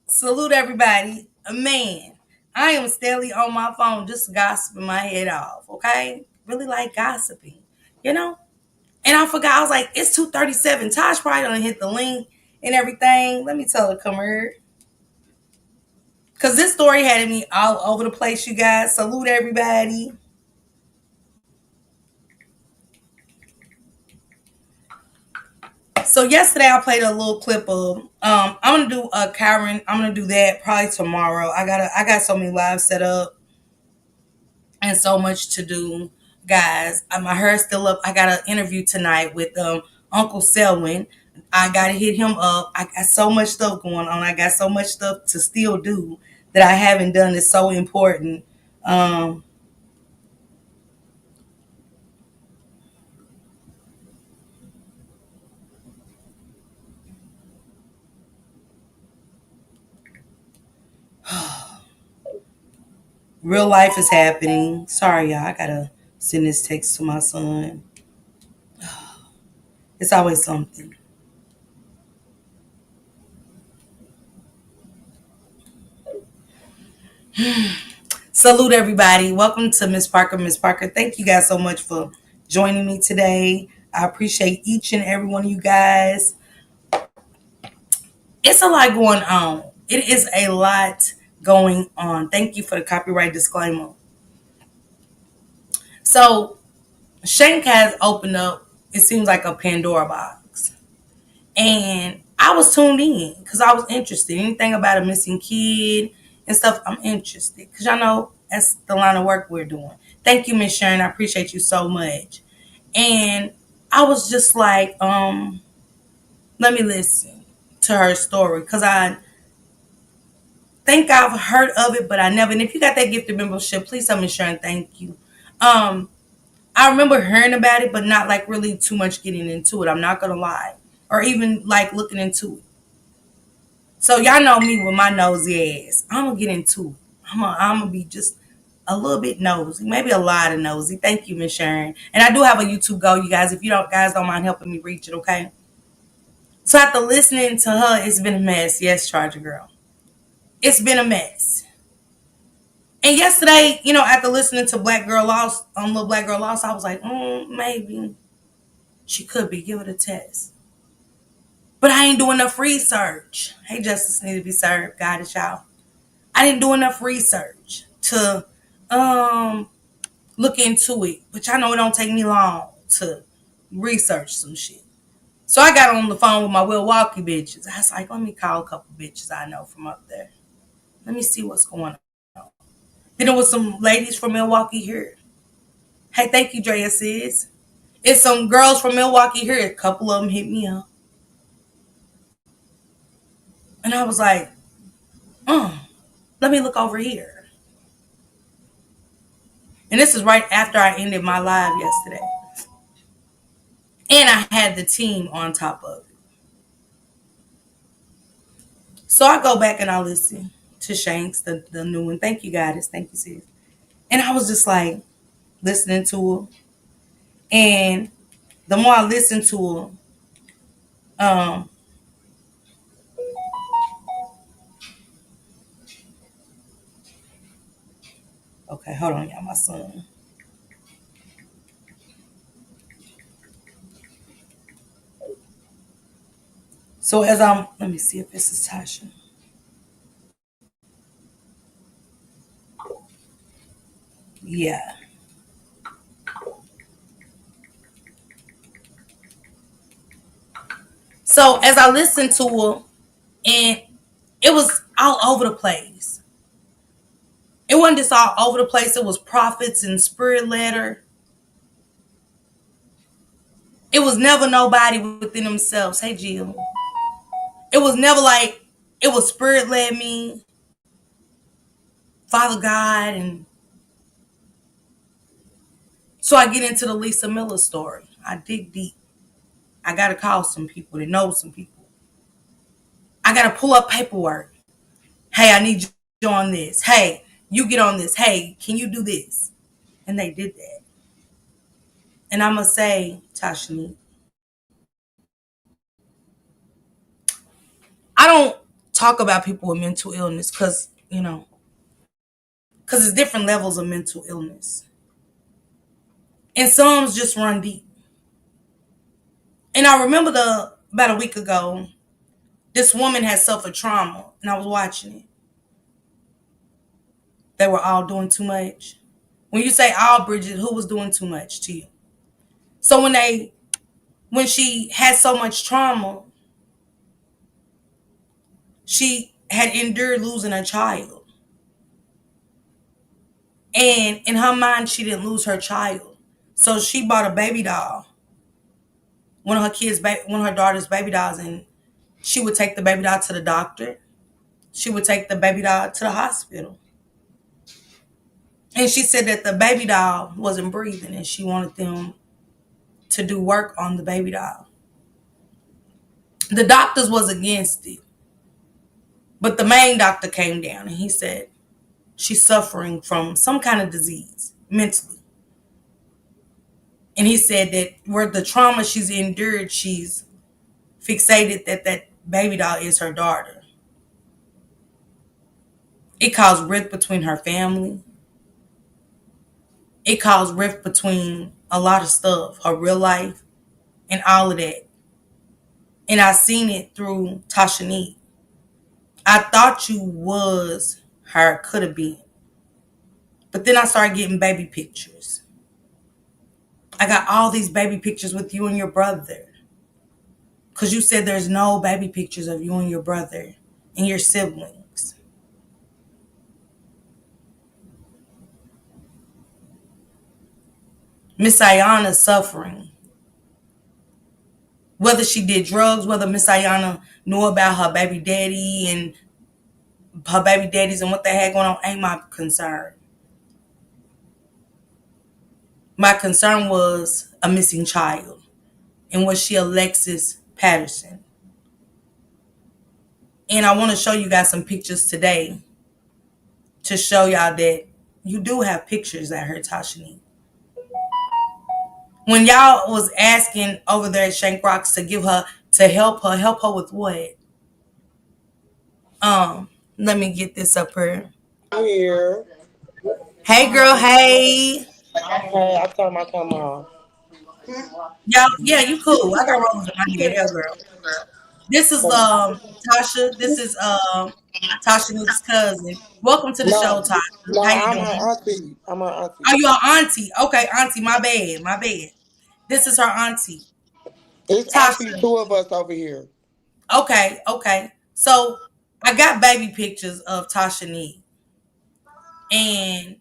Salute everybody. Man, I am steadily on my phone just gossiping my head off, okay? Really like gossiping, you know? And I forgot, I was like, it's 2:37. Tosh probably done hit the link and everything. Let me tell her, come here. Because this story had me all over the place, you guys. Salute everybody. So yesterday I played a little clip of I'm gonna do a Karen. I'm gonna do that probably tomorrow. I got so many lives set up and so much to do, guys. My hair's still up. I got an interview tonight with Uncle Selwyn. I gotta hit him up. I got so much stuff going on. I got so much stuff to still do that I haven't done. It's so important. Um, Real life is happening. Sorry, y'all. I gotta send this text to my son. It's always something. Salute everybody. Welcome to Miss Parker. Miss Parker, thank you guys so much for joining me today. I appreciate each and every one of you guys. It's a lot going on. It is a lot going on. Thank you for the copyright disclaimer. So, Shank has opened up, it seems like a Pandora box. And I was tuned in because I was interested. Anything about a missing kid and stuff, I'm interested. Because y'all know that's the line of work we're doing. Thank you, Miss Sharon. I appreciate you so much. And I was just like, let me listen to her story. Because I think I've heard of it, but I never. And if you got that gifted membership, please tell me, Sharon, thank you. Um, I remember hearing about it, but not like really too much getting into it. I'm not gonna lie, or even like looking into it. So y'all know me with my nosy ass. I'm gonna get into it. I'm gonna be just a little bit nosy, maybe a lot of nosy. Thank you, Miss Sharon. And I do have a YouTube go, you guys. If you don't guys don't mind helping me reach it, okay? So after listening to her, it's been a mess. Yes, Charger Girl. It's been a mess. And yesterday, after listening to Black Girl Lost on Little Black Girl Lost, I was like, maybe she could be. Give it a test. But I ain't doing enough research. Hey, justice need to be served. God is y'all. I didn't do enough research to um look into it. But y'all know it don't take me long to research some shit. So I got on the phone with my Milwaukee bitches. I was like, let me call a couple bitches I know from up there. Let me see what's going on. Then there was some ladies from Milwaukee here. Hey, thank you, Drea sis. It's some girls from Milwaukee here. A couple of them hit me up. And I was like, let me look over here. And this is right after I ended my live yesterday. And I had the team on top of it. So I go back and I listen to Shanks, the new one. Thank you, guys. Thank you, sis. And I was just like listening to her. And the more I listened to her, okay, hold on, y'all, my son. So let me see if this is Tasha. Yeah. So as I listened to her, and it was all over the place. It wasn't just all over the place. It was prophets and spirit letter. It was never nobody within themselves. Hey, Jill. It was never like it was spirit led me, Father God, and so I get into the Lisa Miller story. I dig deep. I gotta call some people that know some people. I gotta pull up paperwork. Hey, I need you on this. Hey, you get on this. Hey, can you do this? And they did that. And I'm gonna say, Tasha, I don't. talk about people with mental illness because, because it's different levels of mental illness. And some just run deep. And I remember about a week ago, this woman had suffered trauma, and I was watching it. They were all doing too much. When you say all, Bridget, who was doing too much to you? So when she had so much trauma, she had endured losing a child. And in her mind, she didn't lose her child. So she bought a baby doll, one of her daughter's baby dolls, and she would take the baby doll to the doctor. She would take the baby doll to the hospital. And she said that the baby doll wasn't breathing and she wanted them to do work on the baby doll. The doctors was against it. But the main doctor came down and he said she's suffering from some kind of disease mentally. And he said that where the trauma she's endured, she's fixated that that baby doll is her daughter. It caused rift between her family. It caused rift between a lot of stuff, her real life and all of that. And I seen it through Tasha Neat. I thought you was her, could have been. But then I started getting baby pictures. I got all these baby pictures with you and your brother. Because you said there's no baby pictures of you and your brother and your siblings. Miss Ayana's suffering. Whether she did drugs, whether Miss Ayana knew about her baby daddy and her baby daddies and what they had going on ain't my concern. My concern was a missing child. And was she Alexis Patterson? And I want to show you guys some pictures today to show y'all that you do have pictures at her, Tasha. When y'all was asking over there at Shank Rocks to give her, to help her with what? Let me get this up here. I'm here. Hey girl, hey. Okay, I turned my camera off. Y'all, yeah, you cool. I got rollers in my head, hell girl. This is Tasha. This is Tasha Nick's cousin. Welcome to the show, No, Tasha. no, How you I'm doing? her auntie. I'm her auntie. Oh, you're auntie. Okay, auntie, my bad. My bad. This is her auntie. It's actually Tasha. two of us over here. Okay, okay. So I got baby pictures of Tasha Nee, and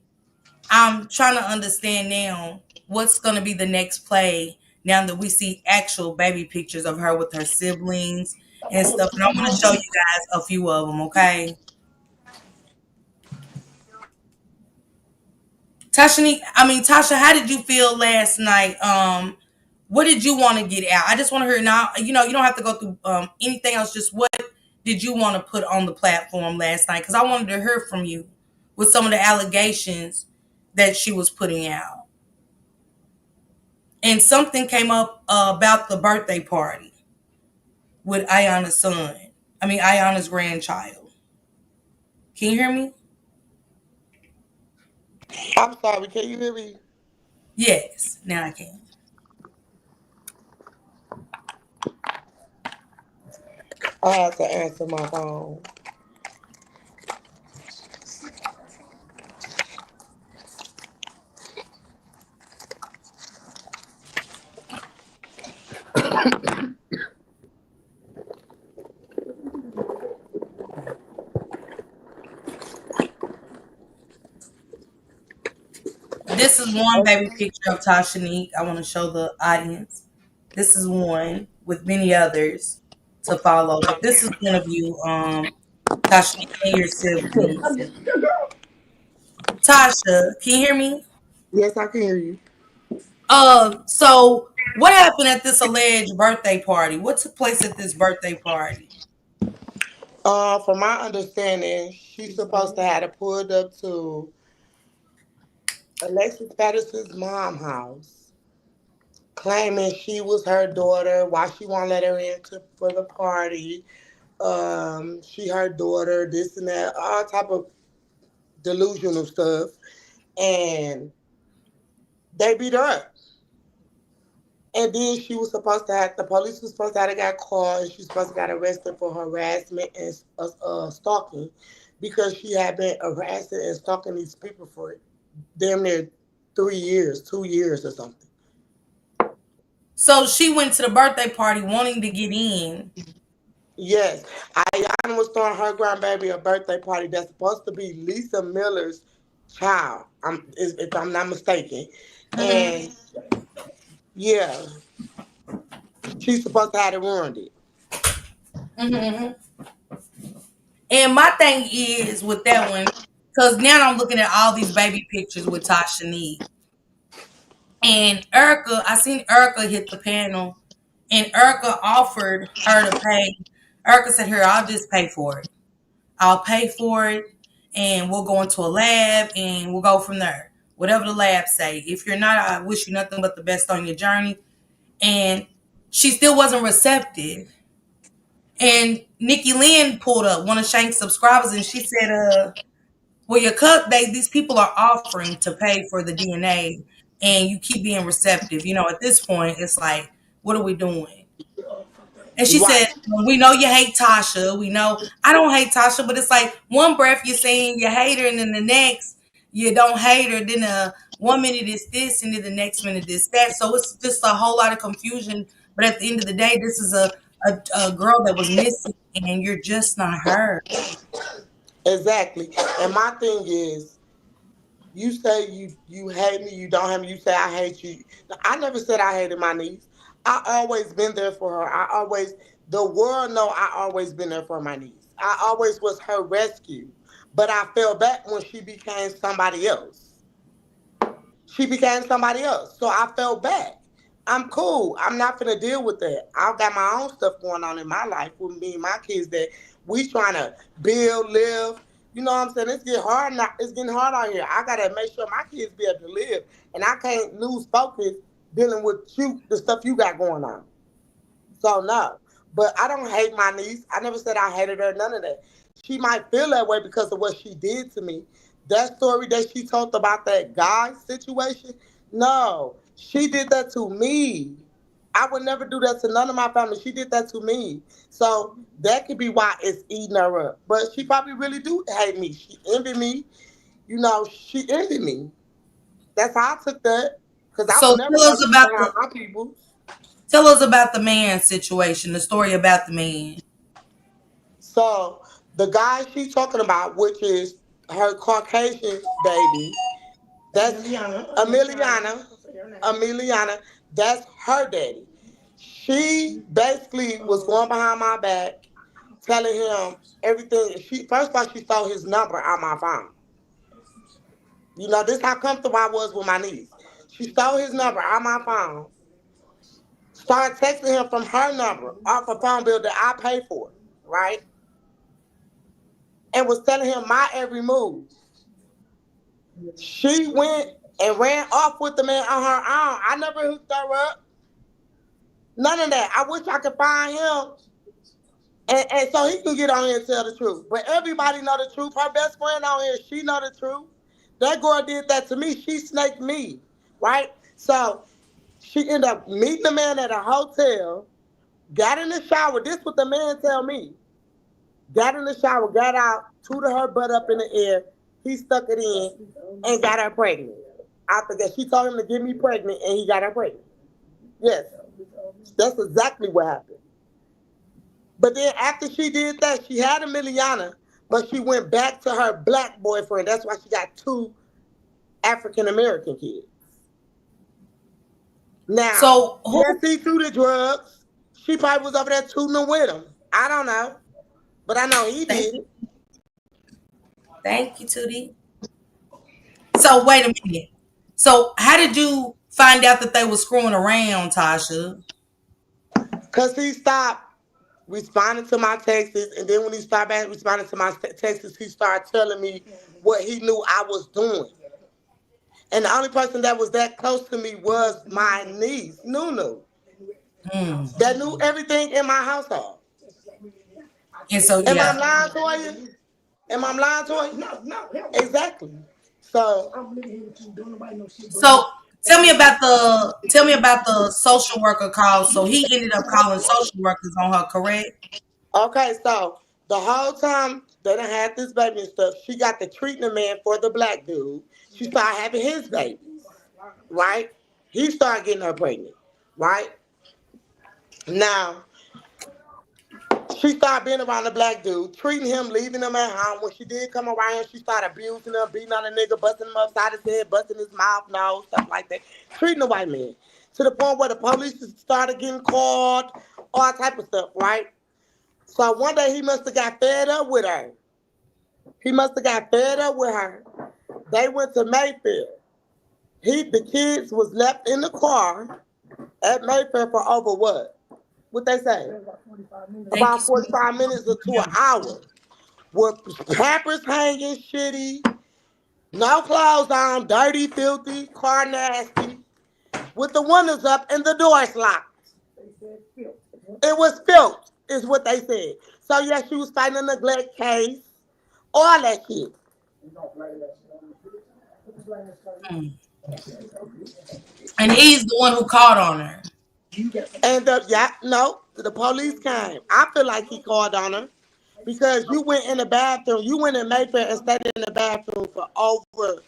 I'm trying to understand now what's going to be the next play now that we see actual baby pictures of her with her siblings and stuff. And I want to show you guys a few of them, okay? Tasha, how did you feel last night? What did you want to get out? I just want to hear now. You don't have to go through anything else. Just what did you want to put on the platform last night? Because I wanted to hear from you with some of the allegations that she was putting out. And something came up about the birthday party with Ayana's son. Ayana's grandchild. Can you hear me? I'm sorry, can you hear me? Yes, now I can. I have to answer my phone. This is one baby picture of Tashanique. I want to show the audience. This is one with many others to follow. But this is one of you, Tashanique and your siblings. Tasha, can you hear me? Yes, I can hear you. So what happened at this alleged birthday party? What took place at this birthday party? From my understanding, she's supposed to have it pulled up to Alexis Patterson's mom house, claiming she was her daughter. Why she won't let her in for the party? She her daughter, this and that, all type of delusional stuff, and they beat her up. And then she was supposed to have the police was supposed to have got called, and she was supposed to got arrested for harassment and stalking, because she had been harassing and stalking these people for damn near 3 years, 2 years or something. So she went to the birthday party wanting to get in. Yes, Ayana was throwing her grandbaby a birthday party that's supposed to be Lisa Miller's child. If I'm not mistaken, Mm-hmm. and yeah, she's supposed to have it ruined it. Mm-hmm. And my thing is with that one, because now I'm looking at all these baby pictures with Tasha Neat. And Erica, I seen Erica hit the panel, and Erica offered her to pay. Erica said, "Here, I'll just pay for it. I'll pay for it, and we'll go into a lab, and we'll go from there. Whatever the lab say. If you're not, I wish you nothing but the best on your journey." And she still wasn't receptive. And Nikki Lynn pulled up, one of Shank's subscribers, and she said, well, your cut, these people are offering to pay for the DNA, and you keep being receptive. At this point, it's like, what are we doing?" And she said, Right. "Well, we know you hate Tasha. We know I don't hate Tasha, but it's like one breath you're saying you hate her, and then the next you don't hate her. Then 1 minute is this, and then the next minute is that. So it's just a whole lot of confusion. But at the end of the day, this is a girl that was missing, and you're just not her. Exactly. And my thing is, you say you hate me, you don't hate me. You say I hate you. I never said I hated my niece. I always been there for her. The world know I always been there for my niece. I always was her rescue. But I fell back when she became somebody else. She became somebody else. So I fell back. I'm cool. I'm not gonna deal with that. I've got my own stuff going on in my life with me and my kids that we trying to build, live. You know what I'm saying? It's getting hard now. It's getting hard out here. I gotta make sure my kids be able to live, and I can't lose focus dealing with you, the stuff you got going on. So no. But I don't hate my niece. I never said I hated her, none of that. She might feel that way because of what she did to me. That story that she told about that guy situation, no. She did that to me. I would never do that to none of my family. She did that to me. So that could be why it's eating her up. But she probably really do hate me. She envy me. She envy me. That's how I took that. Because I So would never go cheat behind my people. tell us about the man situation, the story about the man. So the guy she's talking about, which is her Caucasian baby, that's Emiliana, that's her daddy. She basically was going behind my back, telling him everything. She first of all she stole his number out my phone. This how comfortable I was with my niece. She stole his number out my phone, started texting him from her number off a phone bill that I pay for, right? And was telling him my every move. She went and ran off with the man on her own. I never hooked her up. None of that. I wish I could find him and so he can get on here and tell the truth. But everybody know the truth. Her best friend on here, she know the truth. That girl did that to me. She snaked me, right? So she ended up meeting the man at a hotel, got in the shower. This what the man tell me. Got in the shower, got out, tooted her butt up in the air. He stuck it in and got her pregnant. After that, she told him to get me pregnant, and he got her pregnant. Yes, that's exactly what happened. But then after she did that, she had a Miliana, but she went back to her black boyfriend. That's why she got two African American kids. Now, So who? yes, he threw the drugs. She probably was over there tooting them with him. I don't know, but I know he Thank did you, it. thank you, Tootie. So wait a minute. So how did you find out that they were screwing around, Tasha? Because he stopped responding to my texts, and then when he stopped back responding to my texts, he started telling me what he knew I was doing. And the only person that was that close to me was my niece, Nunu, Hmm. that knew everything in my household. And so Am I yeah. lying to you? Am I lying to you? No, no, hell no. Exactly. So I'm living here with you. Don't nobody know shit but So me. tell me about the social worker call. So he ended up calling social workers on her, correct? Okay, so the whole time they done had this baby and stuff, she got the treatment man for the black dude. She started having his babies, right? He started getting her pregnant, right? Now, she started being around the black dude, treating him, leaving him at home. When she did come around, she started abusing him, beating on the nigga, busting him upside his head, busting his mouth, nose, stuff like that. Treating the white man. To the point where the police started getting called, all type of stuff, right? So one day he must have got fed up with her. He must have got fed up with her. They went to Mayfair. The kids was left in the car at Mayfair for over what they say? Thank you About so much. 45 minutes or to an hour. With pampers hanging shitty, no clothes on, dirty, filthy, car nasty, with the windows up and the doors locked. It was filth, is what they said. So yeah, she was fighting a neglect case, all that shit. Mm. And he's the one who called on her. And yeah, no, the police came. I feel like he called on her because you went in the bathroom. You went in Mayfair and stayed in the bathroom for over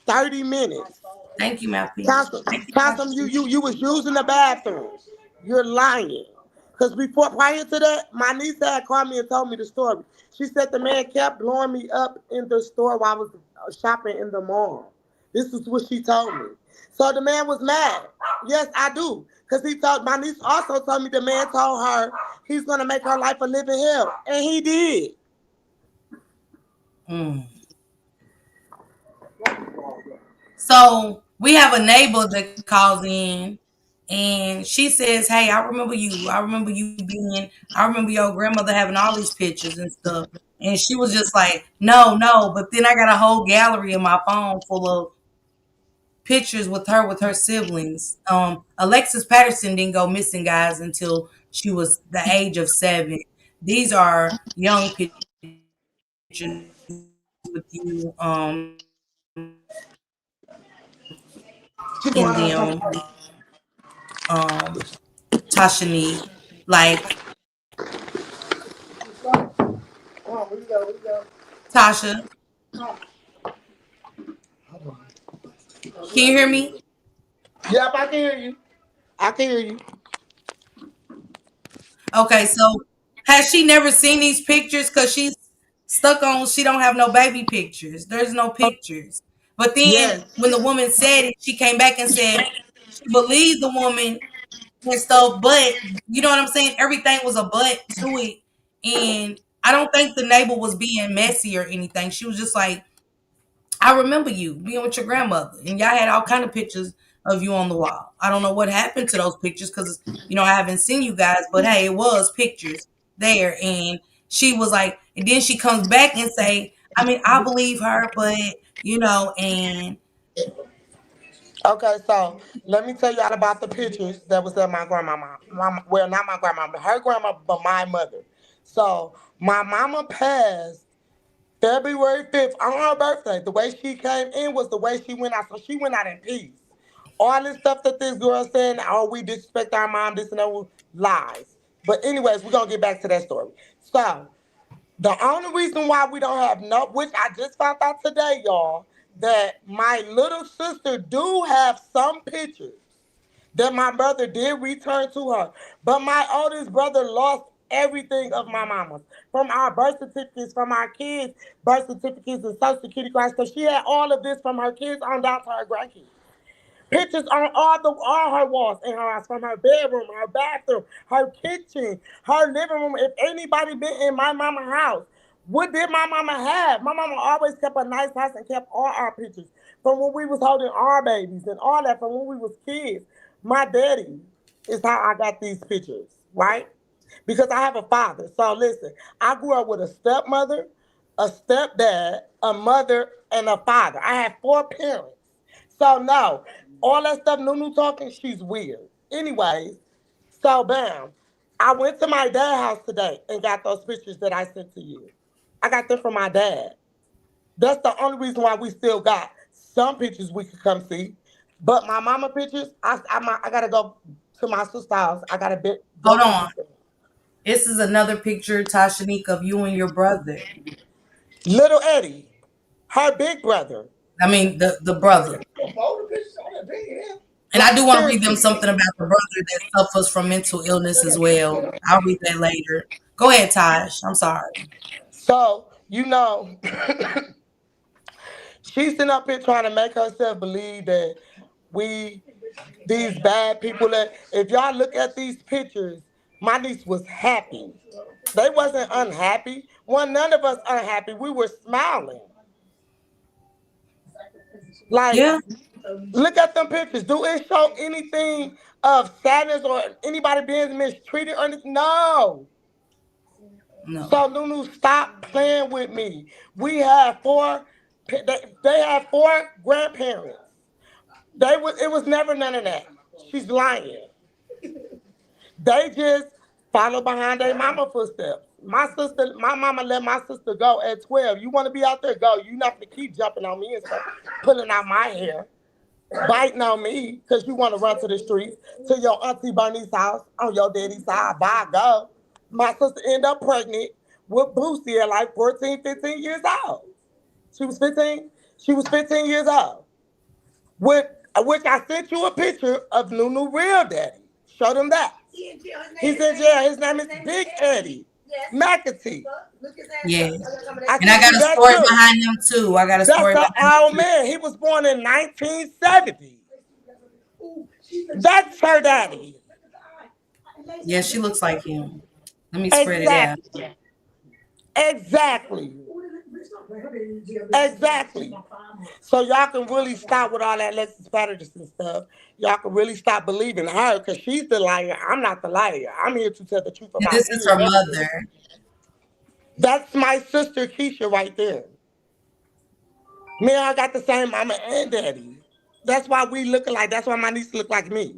30 minutes. Thank you, Mouthpiece. Council, Thank you, Council, Mouthpiece. you was using the bathroom. You're lying. Because prior to that, my niece had called me and told me the story. She said the man kept blowing me up in the store while I was shopping in the mall. This is what she told me. So the man was mad. Yes, I do. Because my niece also told me the man told her he's going to make her life a living hell. And he did. Mm. So we have a neighbor that calls in and she says, "Hey, I remember you. I remember you being, I remember your grandmother having all these pictures and stuff." And she was just like, "No, no." But then I got a whole gallery in my phone full of pictures with her siblings. Alexis Patterson didn't go missing, guys, until she was the age of 7. These are young pictures with you, in them, Tasha need. Like, Tasha, can you hear me? Yep, I can hear you. I can hear you. Okay, so has she never seen these pictures? Because she's stuck on, she don't have no baby pictures. There's no pictures. But then Yes. when the woman said it, she came back and said she believed the woman and stuff, but you know what I'm saying? Everything was a but to it. And I don't think the neighbor was being messy or anything. She was just like, I remember you being with your grandmother, and y'all had all kind of pictures of you on the wall. I don't know what happened to those pictures because I haven't seen you guys, but hey, it was pictures there. And she was like, and then she comes back and say, I mean, I believe her, but and Okay, so let me tell y'all about the pictures that was at my grandmama. Well, not my grandmama, her grandma, but my mother. So my mama passed February 5th on her birthday. The way she came in was the way she went out. So she went out in peace. All this stuff that this girl saying, oh, we disrespect our mom, this and that, was lies. But anyways, we're going to get back to that story. So the only reason why we don't have no, which I just found out today, y'all, that my little sister do have some pictures that my brother did return to her. But my oldest brother lost everything of my mama's. From our birth certificates, from our kids' birth certificates and social security cards. So she had all of this from her kids on down to her grandkids. Pictures on all her walls in her house, from her bedroom, her bathroom, her kitchen, her living room. If anybody been in my mama's house, what did my mama have? My mama always kept a nice house and kept all our pictures from when we was holding our babies and all that from when we was kids. My daddy is how I got these pictures, right? Because I have a father. So listen, I grew up with a stepmother, a stepdad, a mother, and a father. I have 4 parents. So no, all that stuff Nunu talking, she's weird. Anyways, so bam. I went to my dad's house today and got those pictures that I sent to you. I got them from my dad. That's the only reason why we still got some pictures we could come see. But my mama pictures, I gotta go to my sister's house. I gotta go Hold visit on. them. This is another picture, Tashanika, of you and your brother. Little Eddie, her big brother. I mean, the brother. And I Like do want to read them seriously. something about the brother that suffers from mental illness as well. I'll read that later. Go ahead, Tosh. I'm sorry. So, she's sitting up here trying to make herself believe that we, these bad people, that if y'all look at these pictures, my niece was happy. They wasn't unhappy. One, none of us unhappy. We were smiling. Like, Yeah? look at them pictures. Do it show anything of sadness or anybody being mistreated or anything? No. No. So Nunu, stop playing with me. We have four. They have four grandparents. It was never none of that. She's lying. They just follow behind their mama footsteps. My mama let my sister go at 12. You want to be out there? Go. You not to keep jumping on me and stuff, pulling out my hair, biting on me because you want to run to the streets to your auntie Bernie's house on your daddy's side. Bye, go. My sister ended up pregnant with Boosie at like 14, 15 years old. She was 15. She was 15 years old. With which I sent you a picture of Nunu real daddy. Show them that. He's in jail. His name is Big Eddie McAtee. Yes. I And I sent got you a that story too. behind them too. I got a That's story the behind old them too. man. He was born in 1970. That's her daddy. Yeah, she looks like him. Let me spread it out. Exactly. Exactly. Exactly. So y'all can really stop with all that Alexis Patterson stuff. Y'all can really stop believing her because she's the liar. I'm not the liar. I'm here to tell the truth And about this is any her and everything. mother. That's my sister Keisha right there. Me and her got the same mama and daddy. That's why we look alike. That's why my niece look like me.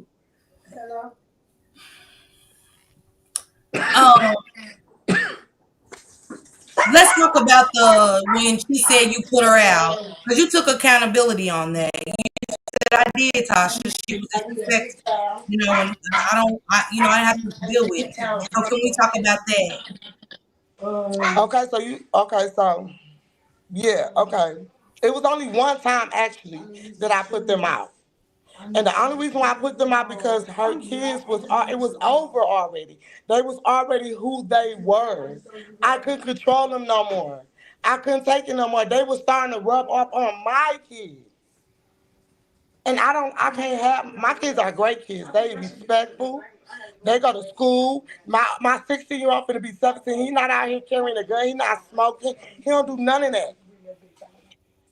Um, let's talk about the when she said you put her out because you took accountability on that. That I did, Tasha. She was disrespectful, and I have to deal with it. So can we talk about that? Okay, so yeah, okay. It was only one time actually that I put them out. And the only reason why I put them out because her kids it was over already. They was already who they were. I couldn't control them no more. I couldn't take it no more. They was starting to rub off on my kids. And I can't have, my kids are great kids. They respectful. They go to school. My 16-year-old finna be 17. He not out here carrying a gun. He not smoking. He don't do none of that.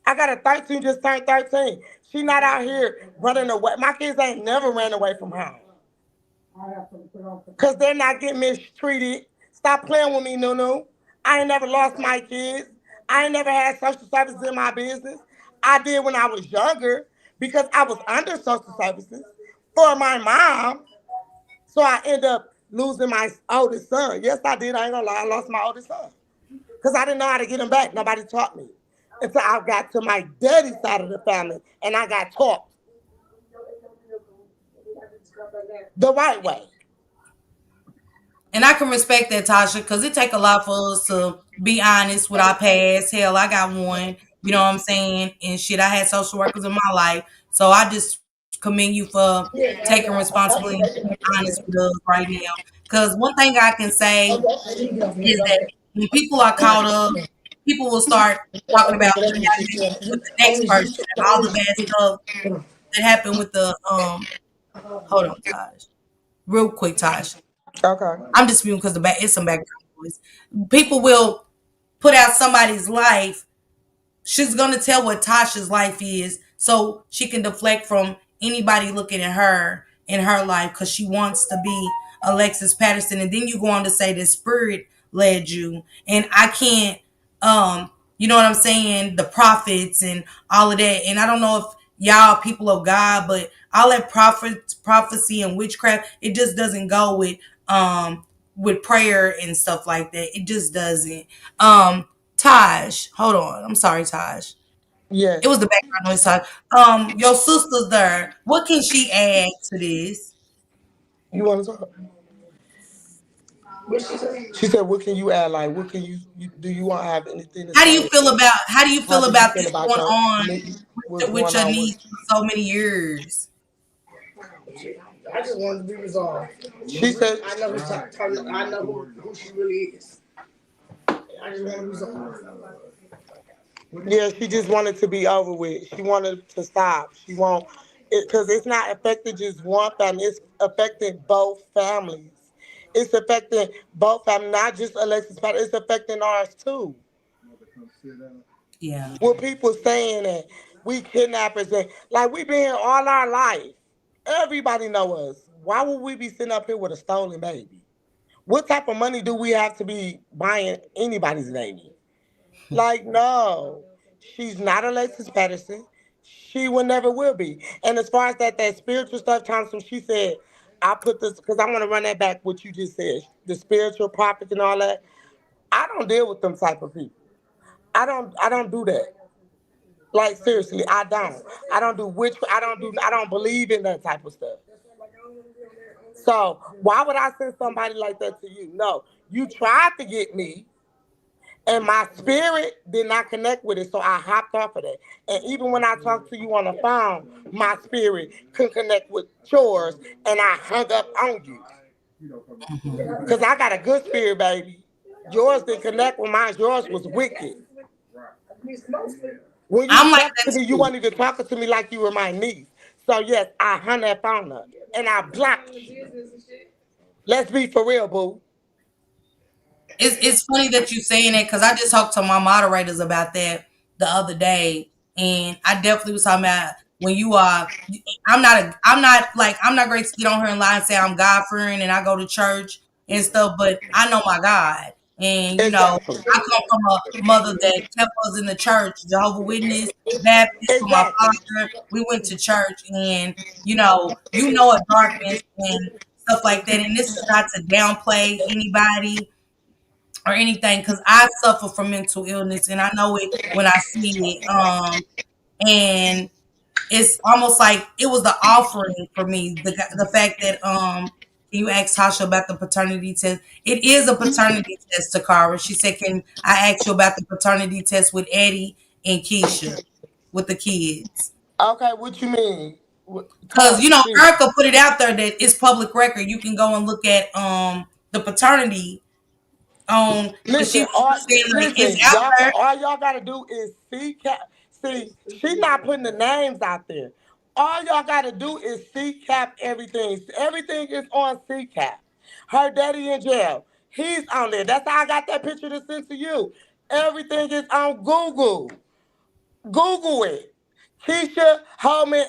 I got a 13 just turned 13. She not out here running away. My kids ain't never ran away from home. Because they're not getting mistreated. Stop playing with me, Nunu. I ain't never lost my kids. I ain't never had social services in my business. I did when I was younger because I was under social services for my mom. So I end up losing my oldest son. Yes, I did. I ain't gonna lie. I lost my oldest son because I didn't know how to get him back. Nobody taught me until I got to my daddy's side of the family and I got taught the right way. And I can respect that, Tasha, because it take a lot for us to be honest with our past. Hell, I got one. You know what I'm saying? And shit, I had social workers in my life. So I just commend you for taking responsibility and being honest with us right now. Because one thing I can say is that when people are caught up, people will start talking about what happened with the next person and all the bad stuff that happened with the hold on, Tosh. Real quick, Tosh. Okay. I'm just muting because it's some background noise. People will put out somebody's life. She's gonna tell what Tasha's life is, so she can deflect from anybody looking at her in her life because she wants to be Alexis Patterson. And then you go on to say the spirit led you, and I can't. You know what I'm saying? The prophets and all of that. And I don't know if y'all are people of God, but all that prophecy and witchcraft, it just doesn't go with with prayer and stuff like that. It just doesn't. Um, Taj, hold on. I'm sorry, Taj. It was Yes. the background noise, Taj. Your sister's there. What can she add to this? You want to talk? She said, "What can you add? Like, what can do? You want to have anything to say? How do you How feel do you about feel this about going your on what's with going your on niece with?" for so many years? I just wanted to be resolved. She said, "I know I know who she really is. I just want to resolve." Yeah, she just wanted to be over with. She wanted to stop. She won't, because it's not affecting just one family. It's affecting both families. It's affecting both families, not just Alexis Patterson. It's affecting ours too. Yeah. With people saying that we kidnappers and like we've been here all our life. Everybody know us. Why would we be sitting up here with a stolen baby? What type of money do we have to be buying anybody's baby? Like, no, she's not Alexis Patterson. She will never will be. And as far as that spiritual stuff, Thompson, she said, I put this because I want to run that back. What you just said, the spiritual prophets and all that. I don't deal with them type of people. I don't do that. Like seriously, I don't. I don't do witch. I don't believe in that type of stuff. So why would I send somebody like that to you? No, you tried to get me, and my spirit did not connect with it, so I hopped off of that. And even when I talked to you on the phone, my spirit couldn't connect with yours, and I hung up on you Hmm. because I got a good spirit, baby. Yours didn't connect with mine. Yours was wicked. When you I'm like talk that to me, you too. weren't even talking to me like you were my niece. So yes, I hung that phone up and I blocked you. Let's be for real, boo. It's funny that you saying it because I just talked to my moderators about that the other day, and I definitely was talking about when you are. I'm not great to get on here and lie and say I'm God fearing and I go to church and stuff, but I know my God, and Exactly. I come from a mother that kept us in the church, Jehovah Witness, Baptist. For my Exactly. father, we went to church, and a darkness and stuff like that. And this is not to downplay anybody or anything because I suffer from mental illness and I know it when I see it. And it's almost like it was the offering for me. The fact that can you ask Tasha about the paternity test? It is a paternity test, Takara. She said, "Can I ask you about the paternity test with Eddie and Keisha with the kids?" Okay, what you mean? Because Talk, speak. Erica put it out there that it's public record. You can go and look at the paternity on because she Listen, was just saying like it's listen, out y'all. there. All y'all gotta do is see cap. See, she not putting the names out there. All y'all gotta do is see cap everything. Everything is on C cap. Her daddy in jail. He's on there. That's how I got that picture to send to you. Everything is on Google. Google it. Keisha Holman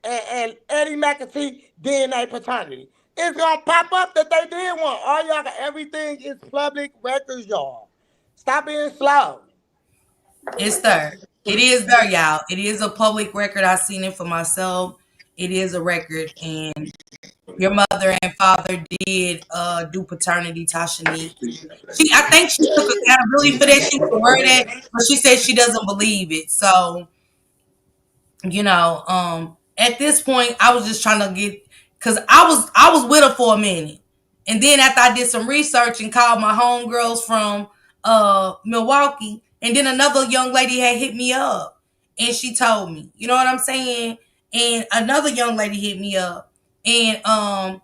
and Eddie McAtee DNA paternity. It's gonna pop up that they did one. All y'all got everything is public records, y'all. Stop being slow. It's there. It is there, y'all. It is a public record. I seen it for myself. It is a record, and your mother and father did do paternity. Tasha needs. I think she took accountability for that. She for that, but she said she doesn't believe it. So at this point I was just trying to get because I was with her for a minute, and then after I did some research and called my homegirls from Milwaukee, and then another young lady had hit me up and she told me, you know what I'm saying, and another young lady hit me up and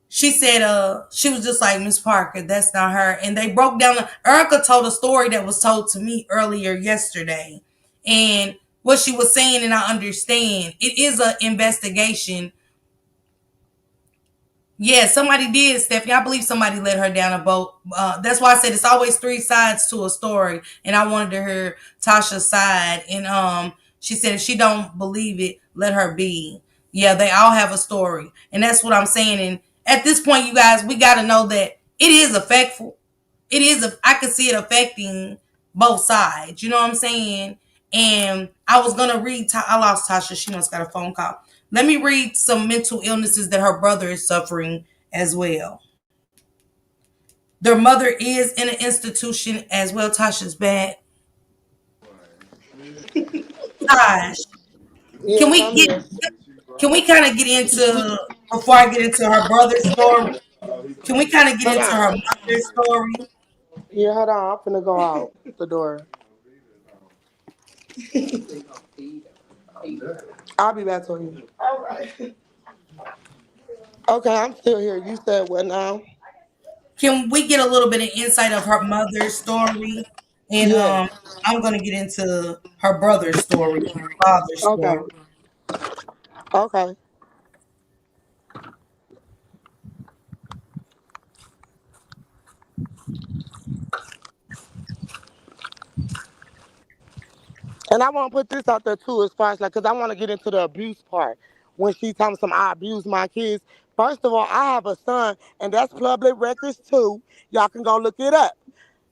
she said, she was just like, Miss Parker, that's not her. And they broke down. Erica told a story that was told to me earlier yesterday. And what she was saying, and I understand, it is an investigation. Yeah, somebody did, Stephanie. I believe somebody let her down a boat. That's why I said it's always three sides to a story, and I wanted to hear Tasha's side. And she said if she don't believe it, let her be. Yeah, they all have a story, and that's what I'm saying. And at this point, you guys, we got to know that it is effectful. It is. I can see it affecting both sides. You know what I'm saying? And I was gonna read. I lost Tasha. She must got a phone call. Let me read some mental illnesses that her brother is suffering as well. Their mother is in an institution as well. Tasha's back. Tosh, can Yes, we I'm get here. can we kind of get into before I get into her brother's story? Can we kind of get Hold into her on. mother's story? Yeah, hold on. I'm finna go out the door. I'll be back to you. All right. Okay, I'm still here. You said what now? Can we get a little bit of insight of her mother's story? And Yes. I'm gonna get into her brother's story and her father's Okay. story. Okay. And I want to put this out there too, as far as like, cause I want to get into the abuse part. When she tells me I abuse my kids. First of all, I have a son, and that's public records too. Y'all can go look it up.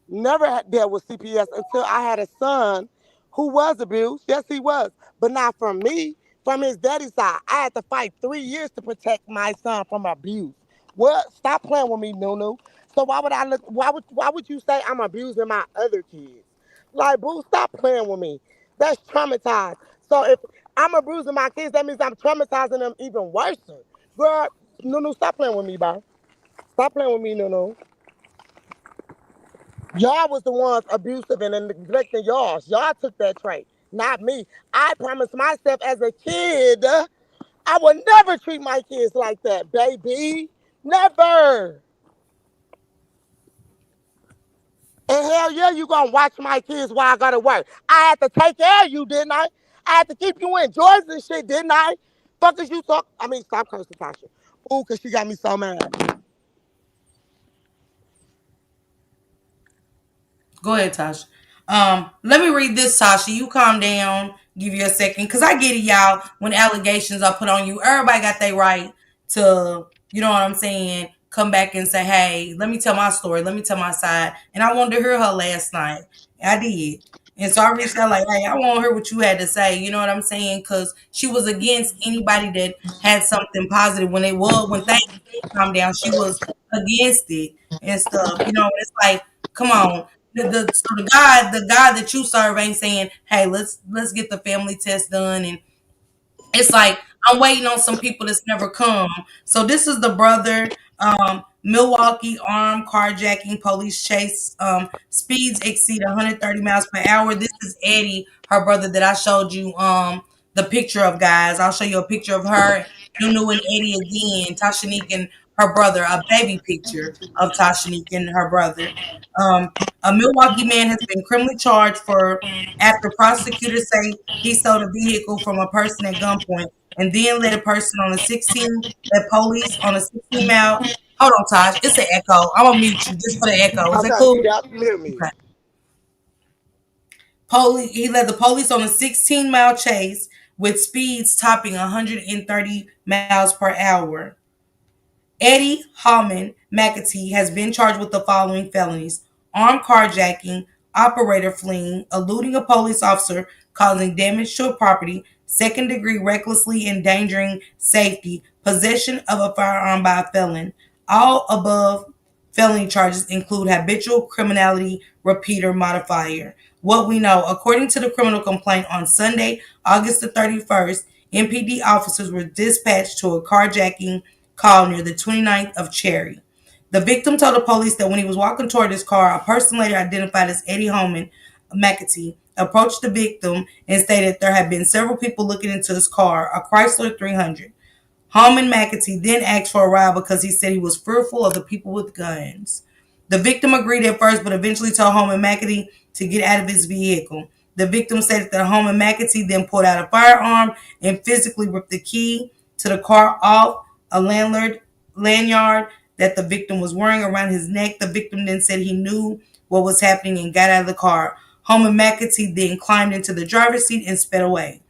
Never had dealt with CPS until I had a son who was abused. Yes, he was, but not from me. From his daddy's side, I had to fight 3 years to protect my son from abuse. What? Stop playing with me, Nunu. So why would I look? Why would you say I'm abusing my other kids? Like, boo, stop playing with me. That's traumatized. So if I'm abusing my kids, that means I'm traumatizing them even worse. Girl, Nunu, stop playing with me, bro. Stop playing with me, Nunu. Y'all was the ones abusive and neglecting y'all. Y'all took that trait, not me. I promised myself as a kid, I would never treat my kids like that, baby. Never. And hell yeah, you gonna watch my kids while I gotta work. I had to take care of you, didn't I? I had to keep you in joys and shit, didn't I? Fuck is you talk? I mean, stop cursing, Tasha. Ooh, cause she got me so mad. Go ahead, Tasha. Let me read this, Tasha. You calm down. Give you a second, cause I get it, y'all. When allegations are put on you, everybody got their right to, you know what I'm saying, come back and say, "Hey, let me tell my story. Let me tell my side." And I wanted to hear her last night. I did, and so I reached out like, "Hey, I want to hear what you had to say." You know what I'm saying? Cause she was against anybody that had something positive when things did calm down. She was against it and stuff. You know, it's like, come on, so the God that you serve ain't saying, "Hey, let's get the family test done," and it's like I'm waiting on some people that's never come. So this is the brother. Milwaukee armed carjacking, police chase, speeds exceed 130 miles per hour. This is Eddie, her brother that I showed you the picture of, guys. I'll show you a picture of her, Nunu and Eddie again, Tashanique and her brother, a baby picture of Tashanique and her brother. A Milwaukee man has been criminally charged for after prosecutors say he stole a vehicle from a person at gunpoint and then led a person on a 16 led police on a 16-mile. Hold on, Taj. It's an echo. I'm gonna mute you just for the echo. Is that Okay, you cool? got to hear me. Okay. He led the police on a 16-mile chase with speeds topping 130 miles per hour. Eddie Hallman McAtee has been charged with the following felonies: armed carjacking, operator fleeing, eluding a police officer, causing damage to a property, second degree recklessly endangering safety, possession of a firearm by a felon. All above felony charges include habitual criminality repeater modifier. What we know, according to the criminal complaint on Sunday, August the 31st, MPD officers were dispatched to a carjacking call near the 29th of Cherry. The victim told the police that when he was walking toward his car, a person later identified as Eddie Holman McAtee approached the victim and stated there had been several people looking into his car, a Chrysler 300. Holman McAtee then asked for a ride because he said he was fearful of the people with guns. The victim agreed at first, but eventually told Holman McAtee to get out of his vehicle. The victim stated that Holman McAtee then pulled out a firearm and physically ripped the key to the car off a lanyard that the victim was wearing around his neck. The victim then said he knew what was happening and got out of the car. Holman McAtee then climbed into the driver's seat and sped away.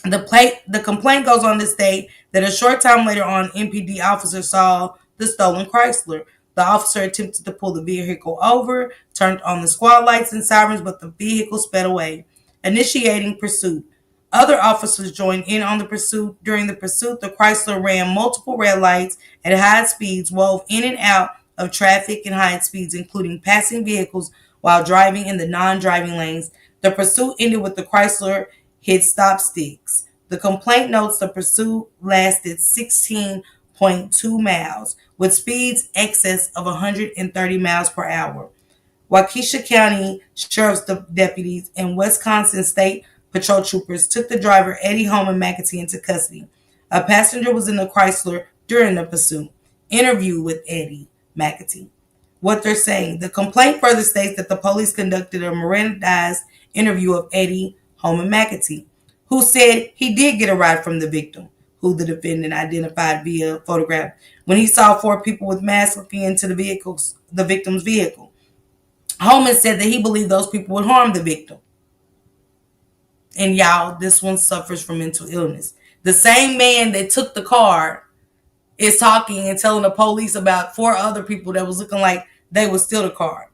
The complaint goes on to state that a short time later on, MPD officers saw the stolen Chrysler. The officer attempted to pull the vehicle over, turned on the squad lights and sirens, but the vehicle sped away, initiating pursuit. Other officers joined in on the pursuit. During the pursuit, the Chrysler ran multiple red lights at high speeds, wove in and out of traffic and high speeds, including passing vehicles while driving in the non-driving lanes. The pursuit ended with the Chrysler hit stop sticks. The complaint notes the pursuit lasted 16.2 miles, with speeds excess of 130 miles per hour. Waukesha County Sheriff's deputies and Wisconsin State Patrol troopers took the driver Eddie Holman McAtee into custody. A passenger was in the Chrysler during the pursuit. Interview with Eddie McAtee. What they're saying. The complaint further states that the police conducted a Mirandized interview of Eddie Holman McAtee, who said he did get a ride from the victim, who the defendant identified via photograph, when he saw four people with masks looking into the victim's vehicle. Holman said that he believed those people would harm the victim. And y'all, this one suffers from mental illness. The same man that took the car is talking and telling the police about four other people that was looking like they would steal the car.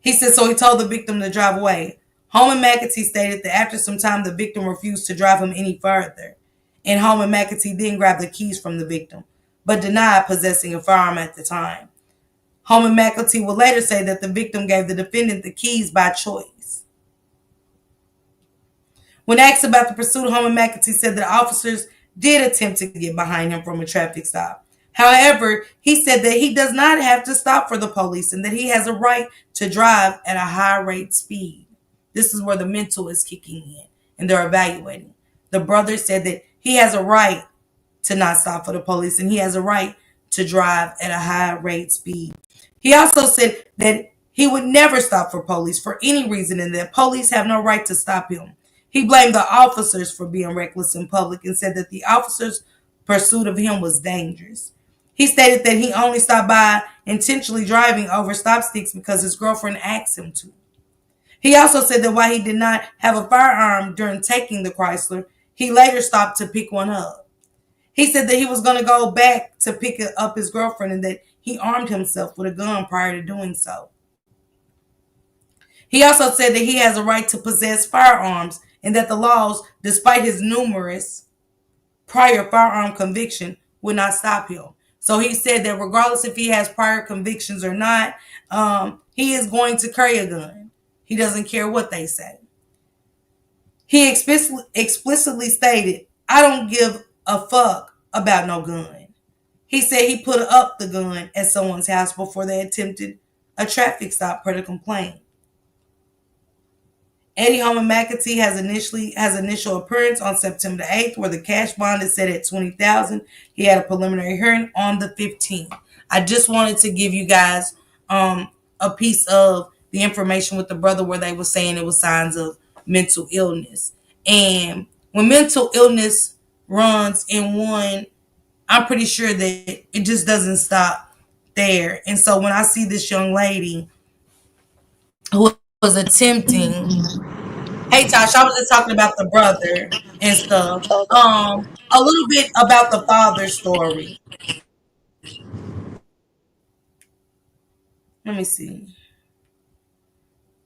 He said so he told the victim to drive away. Holman McAtee stated that after some time the victim refused to drive him any further. And Holman McAtee then grabbed the keys from the victim, but denied possessing a firearm at the time. Holman McAtee will later say that the victim gave the defendant the keys by choice. When asked about the pursuit, Holman McAtee said that officers did attempt to get behind him from a traffic stop. However, he said that he does not have to stop for the police and that he has a right to drive at a high rate speed. This is where the mental is kicking in and they're evaluating. The brother said that he has a right to not stop for the police and he has a right to drive at a high rate speed. He also said that he would never stop for police for any reason and that police have no right to stop him. He blamed the officers for being reckless in public and said that the officers' pursuit of him was dangerous. He stated that he only stopped by intentionally driving over stop sticks because his girlfriend asked him to. He also said that while he did not have a firearm during taking the Chrysler, he later stopped to pick one up. He said that he was going to go back to pick up his girlfriend and that he armed himself with a gun prior to doing so. He also said that he has a right to possess firearms and that the laws, despite his numerous prior firearm conviction, would not stop him. So he said that regardless if he has prior convictions or not, he is going to carry a gun. He doesn't care what they say. He explicitly stated, I don't give a fuck about no gun. He said he put up the gun at someone's house before they attempted a traffic stop per the complaint. Eddie Holman McAtee has initial appearance on September 8th, where the cash bond is set at $20,000. He had a preliminary hearing on the 15th. I just wanted to give you guys a piece of the information with the brother where they were saying it was signs of mental illness. And when mental illness runs in one, I'm pretty sure that it just doesn't stop there. And so when I see this young lady who was attempting, hey Tasha, I was just talking about the brother and stuff. Okay. A little bit about the father's story. Let me see.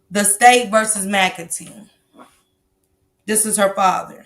The state versus McAtee. This is her father.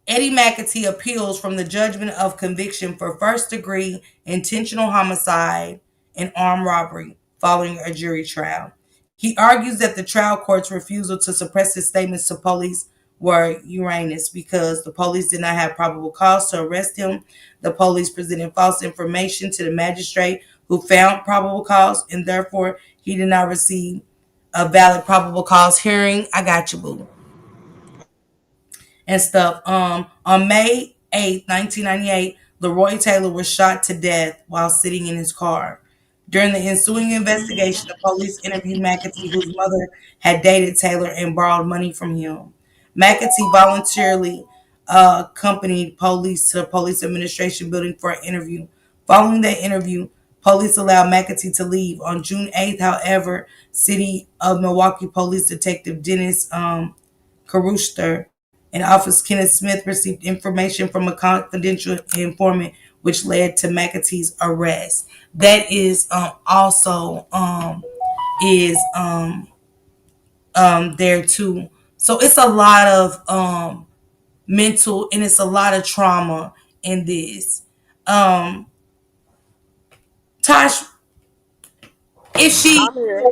Eddie McAtee appeals from the judgment of conviction for first-degree intentional homicide and armed robbery following a jury trial. He argues that the trial court's refusal to suppress his statements to police were erroneous because the police did not have probable cause to arrest him. The police presented false information to the magistrate who found probable cause, and therefore he did not receive a valid probable cause hearing. I got you, boo. And stuff. On May 8th, 1998, Leroy Taylor was shot to death while sitting in his car. During the ensuing investigation, the police interviewed McAtee, whose mother had dated Taylor and borrowed money from him. McAtee voluntarily accompanied police to the police administration building for an interview. Following that interview, police allowed McAtee to leave. On June 8th, however, City of Milwaukee Police Detective Dennis Karuster and Officer Kenneth Smith received information from a confidential informant, which led to McAtee's arrest. That is also is there too. So it's a lot of mental and it's a lot of trauma in this. Um, Tosh, is she? I'm here.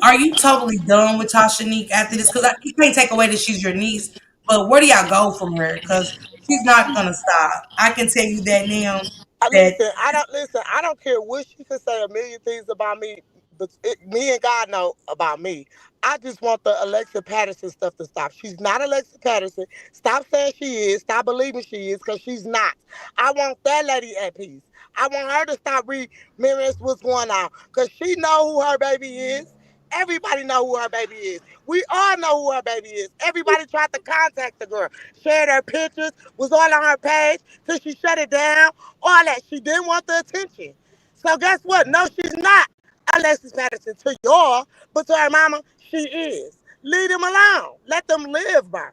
Are you totally done with Tasha Neek after this? Because you can't take away that she's your niece, but where do y'all go from her? Because she's not gonna stop. I can tell you that now. That Listen, I don't listen. I don't care what she could say a million things about me, but me and God know about me. I just want the Alexis Patterson stuff to stop. She's not Alexis Patterson. Stop saying she is. Stop believing she is, because she's not. I want that lady at peace. I want her to stop remembering what's going on, because she know who her baby is. Everybody know who her baby is. We all know who her baby is. Everybody tried to contact the girl, shared her pictures, was all on her page till she shut it down. All that. She didn't want the attention. So guess what? No, she's not Alexis Patterson to y'all, but to her mama, she is. Leave them alone. Let them live, bro.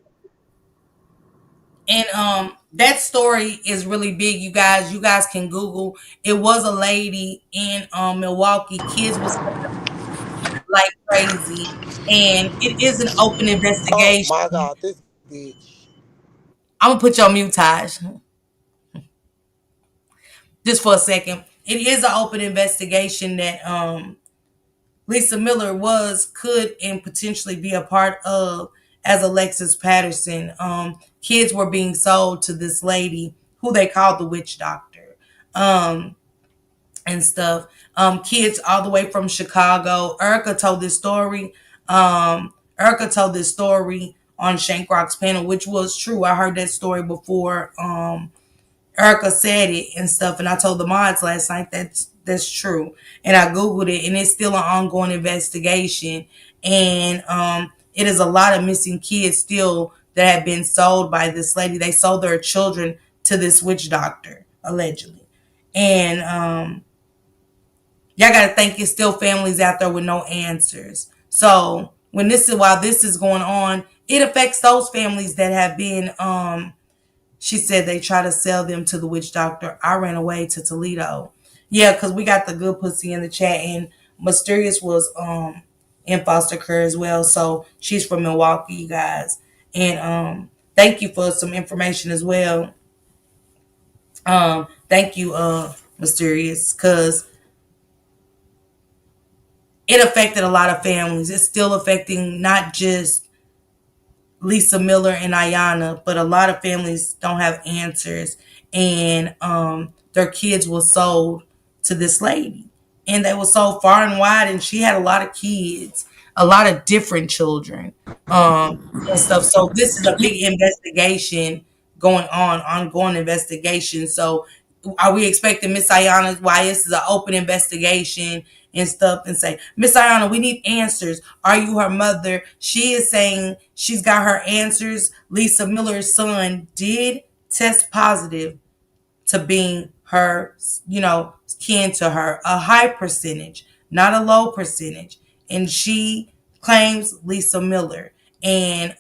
and that story is really big, you guys. You guys can Google. It was a lady in Milwaukee. Kids was like crazy, and it is an open Oh my investigation. God, this bitch. I'm gonna put you on mute, Taj, just for a second. It is an open investigation that Lisa Miller could and potentially be a part of as Alexis Patterson. Kids were being sold to this lady who they called the witch doctor. And stuff. Kids all the way from Chicago. Erica told this story on Shank Rock's panel, which was true. I heard that story before. Erica said it and stuff, and I told the mods last night that's true. And I googled it, and it's still an ongoing investigation. And it is a lot of missing kids still that have been sold by this lady. They sold their children to this witch doctor allegedly, and y'all got to think it's still families out there with no answers. So while this is going on, it affects those families that have been she said they try to sell them to the witch doctor. I ran away to Toledo. Yeah, because we got the good pussy in the chat, and Mysterious was in foster care as well. So she's from Milwaukee, you guys. And thank you for some information as well. Thank you, Mysterious, because it affected a lot of families. It's still affecting not just Lisa Miller and Ayana, but a lot of families don't have answers, and their kids were sold to this lady, and they were sold far and wide, and she had a lot of kids, a lot of different children, and stuff. So this is a big investigation going on, ongoing investigation. So are we expecting Miss Ayana, why this is an open investigation and stuff, and say, Miss Ayana, we need answers. Are you her mother? She is saying she's got her answers. Lisa Miller's son did test positive to being her, kin to her, a high percentage, not a low percentage. And she claims Lisa Miller and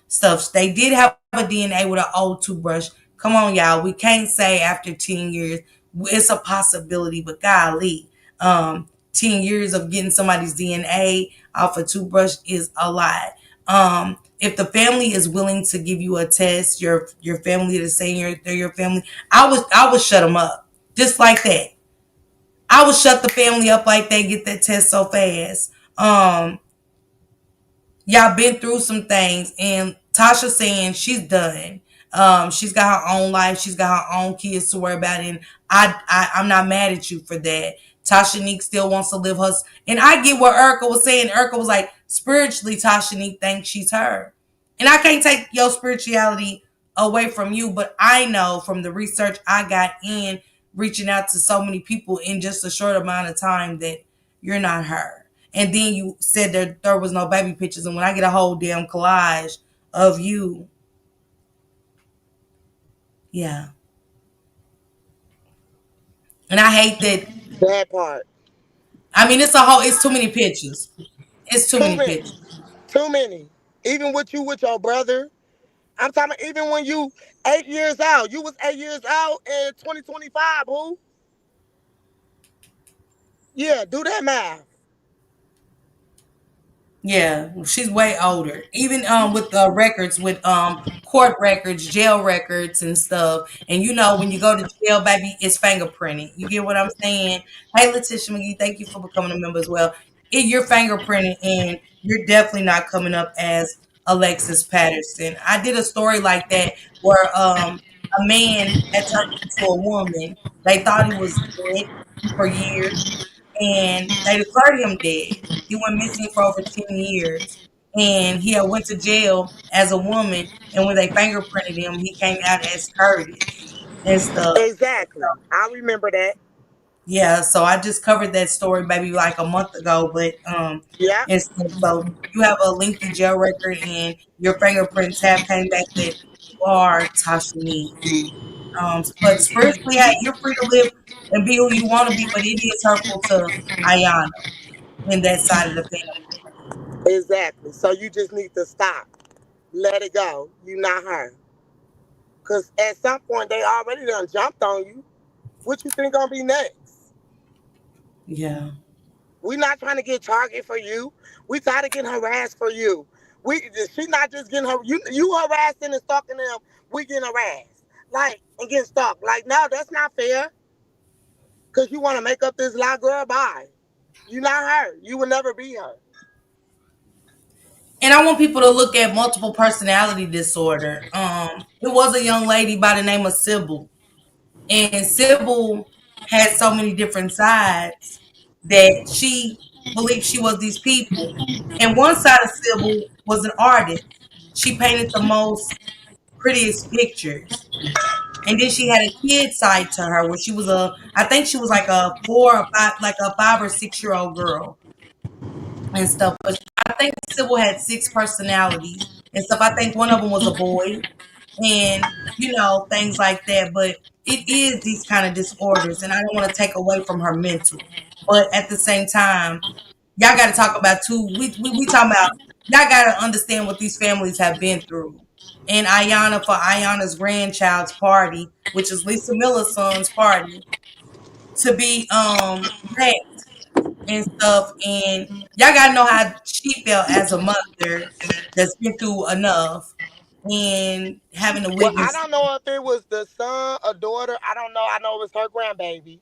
stuff. They did have a DNA with an old toothbrush. Come on, y'all. We can't say after 10 years. It's a possibility, but golly, 10 years of getting somebody's DNA off a toothbrush is a lot. If the family is willing to give you a test, your family to say they're your family, I would shut them up just like that. I would shut the family up like they get that test so fast. Y'all been through some things, and Tasha saying she's done. She's got her own life. She's got her own kids to worry about, and I'm not mad at you for that. Tasha Neek still wants to live her, and I get what Erica was saying. Erica was like, spiritually, Tasha Neek thinks she's her, and I can't take your spirituality away from you, but I know from the research I got in reaching out to so many people in just a short amount of time that you're not her. And then you said that there was no baby pictures, and when I get a whole damn collage of you, yeah. And I hate that. That part. I mean, it's too many pictures. It's too Too many many. pictures. Too many. Even with you with your brother. I'm talking about even when you 8 years old. You was 8 years old in 2025, who? Yeah, do that math. Yeah, she's way older. Even with records, with court records, jail records, and stuff. And you know, when you go to jail, baby, it's fingerprinted. You get what I'm saying? Hey, Letitia McGee, thank you for becoming a member as well. If you're fingerprinted, and you're definitely not coming up as Alexis Patterson. I did a story like that where a man had turned into a woman. They thought he was dead for years, and they declared him dead. He went missing for over 10 years, and he had went to jail as a woman. And when they fingerprinted him, he came out as Curtis and stuff. Exactly. I remember that. Yeah, so I just covered that story maybe like a month ago, but Yeah. and so you have a lengthy jail record, and your fingerprints have came back that you are Tasha Needs. But spiritually, hey, you're free to live and be who you want to be, but it is hurtful to Ayana in that side of the family. Exactly. So you just need to stop. Let it go. You not her. Cause at some point they already done jumped on you. What you think gonna be next? Yeah. We not trying to get targeted for you. We tired of getting harassed for you. She not just getting her you harassing and stalking them. We getting harassed. Like and getting stalked. Like no, that's not fair. Cause you want to make up this lie, girl. Bye. You not her. You will never be her. And I want people to look at multiple personality disorder. It was a young lady by the name of Sybil, and Sybil had so many different sides that she believed she was these people. And one side of Sybil was an artist. She painted the most prettiest pictures. And then she had a kid side to her where she was I think she was like a 4 or 5, like a 5 or 6 year old girl and stuff. But I think Sybil had 6 personalities and stuff. I think one of them was a boy, and things like that. But it is these kind of disorders, and I don't want to take away from her mental. But at the same time, y'all got to talk about too. We talking about y'all got to understand what these families have been through. And Ayana, for Ayana's grandchild's party, which is Lisa Miller's son's party, to be wrecked and stuff. And y'all gotta know how she felt as a mother that's been through enough and having to Well, I witness. don't know if it was the son or daughter. I don't know. I know it was her grandbaby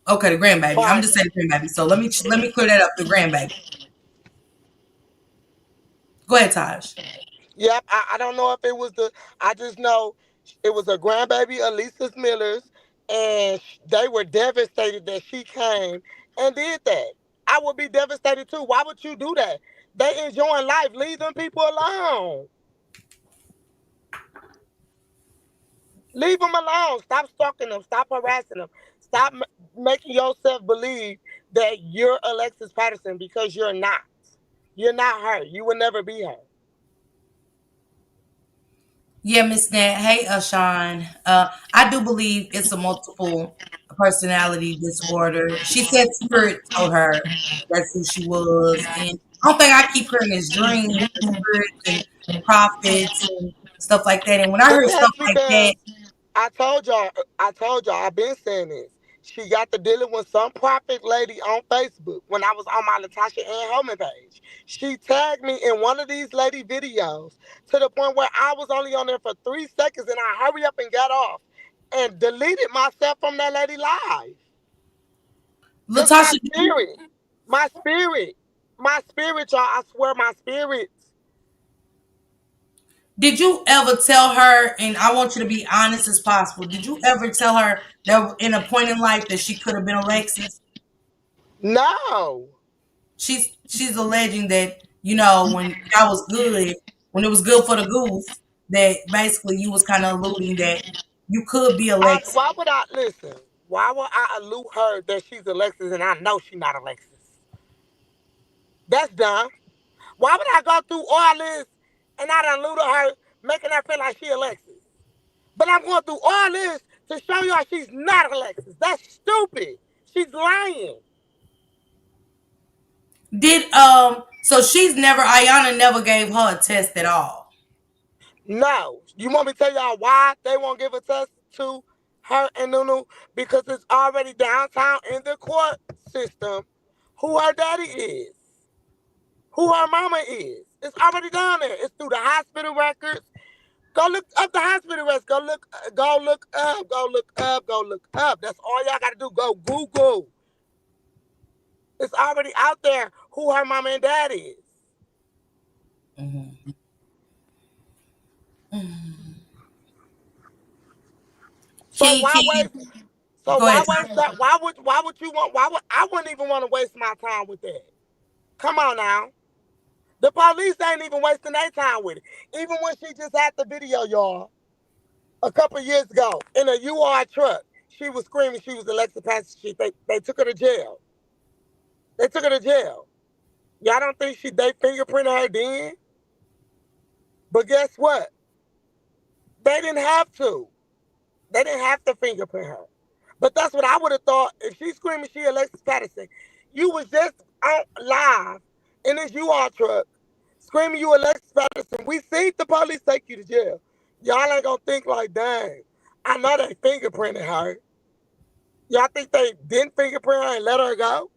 Okay, the grandbaby. I'm party. just saying the grandbaby. So let me clear that up. The grandbaby. Go ahead, Taj. Yep, I don't know if it was the. I just know it was a grandbaby, Alisa Miller's, and they were devastated that she came and did that. I would be devastated too. Why would you do that? They enjoying life. Leave them people alone. Leave them alone. Stop stalking them. Stop harassing them. Stop making yourself believe that you're Alexis Patterson because you're not. You're not her. You will never be her. Yeah, Miss Nat. Hey, Ashawn. I do believe it's a multiple personality disorder. She said spirit told her that's who she was, and I don't think I keep hearing his dreams and spirits and prophets and stuff like that. And when I heard stuff Yes, like that, because I told y'all, I've been saying this. She got to dealing with some prophet lady on Facebook when I was on my Latasha Ann Holman page. She tagged me in one of these lady videos to the point where I was only on there for 3 seconds and I hurry up and got off and deleted myself from that lady live. Cause Latasha, did you, my spirit, my spirit, y'all, I swear my spirit. did you ever tell her? And I want you to be honest as possible. Did you ever tell her that in a point in life that she could have been Alexis? No. She's alleging that when y'all was good, when it was good for the goose, that basically you was kind of alluding that you could be Alexis. Why would I listen? Why would I allude her that she's Alexis and I know she's not Alexis? That's dumb. Why would I go through all this and I done alluded her, making her feel like she Alexis? But I'm going through all this to show y'all she's not Alexis. That's stupid. She's lying. Did so she's never Ayana never gave her a test at all. No. You want me to tell y'all why they won't give a test to her and Nunu? Because it's already downtown in the court system who her daddy is. who her mama is. It's already down there. It's through the hospital records. Go look up the hospital records. Go look up. Go look up. Go look up. That's all y'all gotta do. Go Google. It's already out there who her mama and dad is. Mm-hmm. So why Can you waste? So go why ahead? waste that? Why would you want? Why would I wouldn't even want to waste my time with that? Come on now. The police ain't even wasting their time with it. Even when she just had the video, y'all, a couple years ago in a UR truck, she was screaming she was Alexis Patterson. They took her to jail. They took her to jail. Y'all don't think they fingerprinted her then? But guess what? They didn't have to. They didn't have to fingerprint her. But that's what I would have thought. If she's screaming she Alexis Patterson, you was just out live in this UR truck screaming you Alexis Patterson. We seen the police take you to jail. Y'all ain't gonna think like, dang, I know they fingerprinted her. Y'all think they didn't fingerprint her and let her go?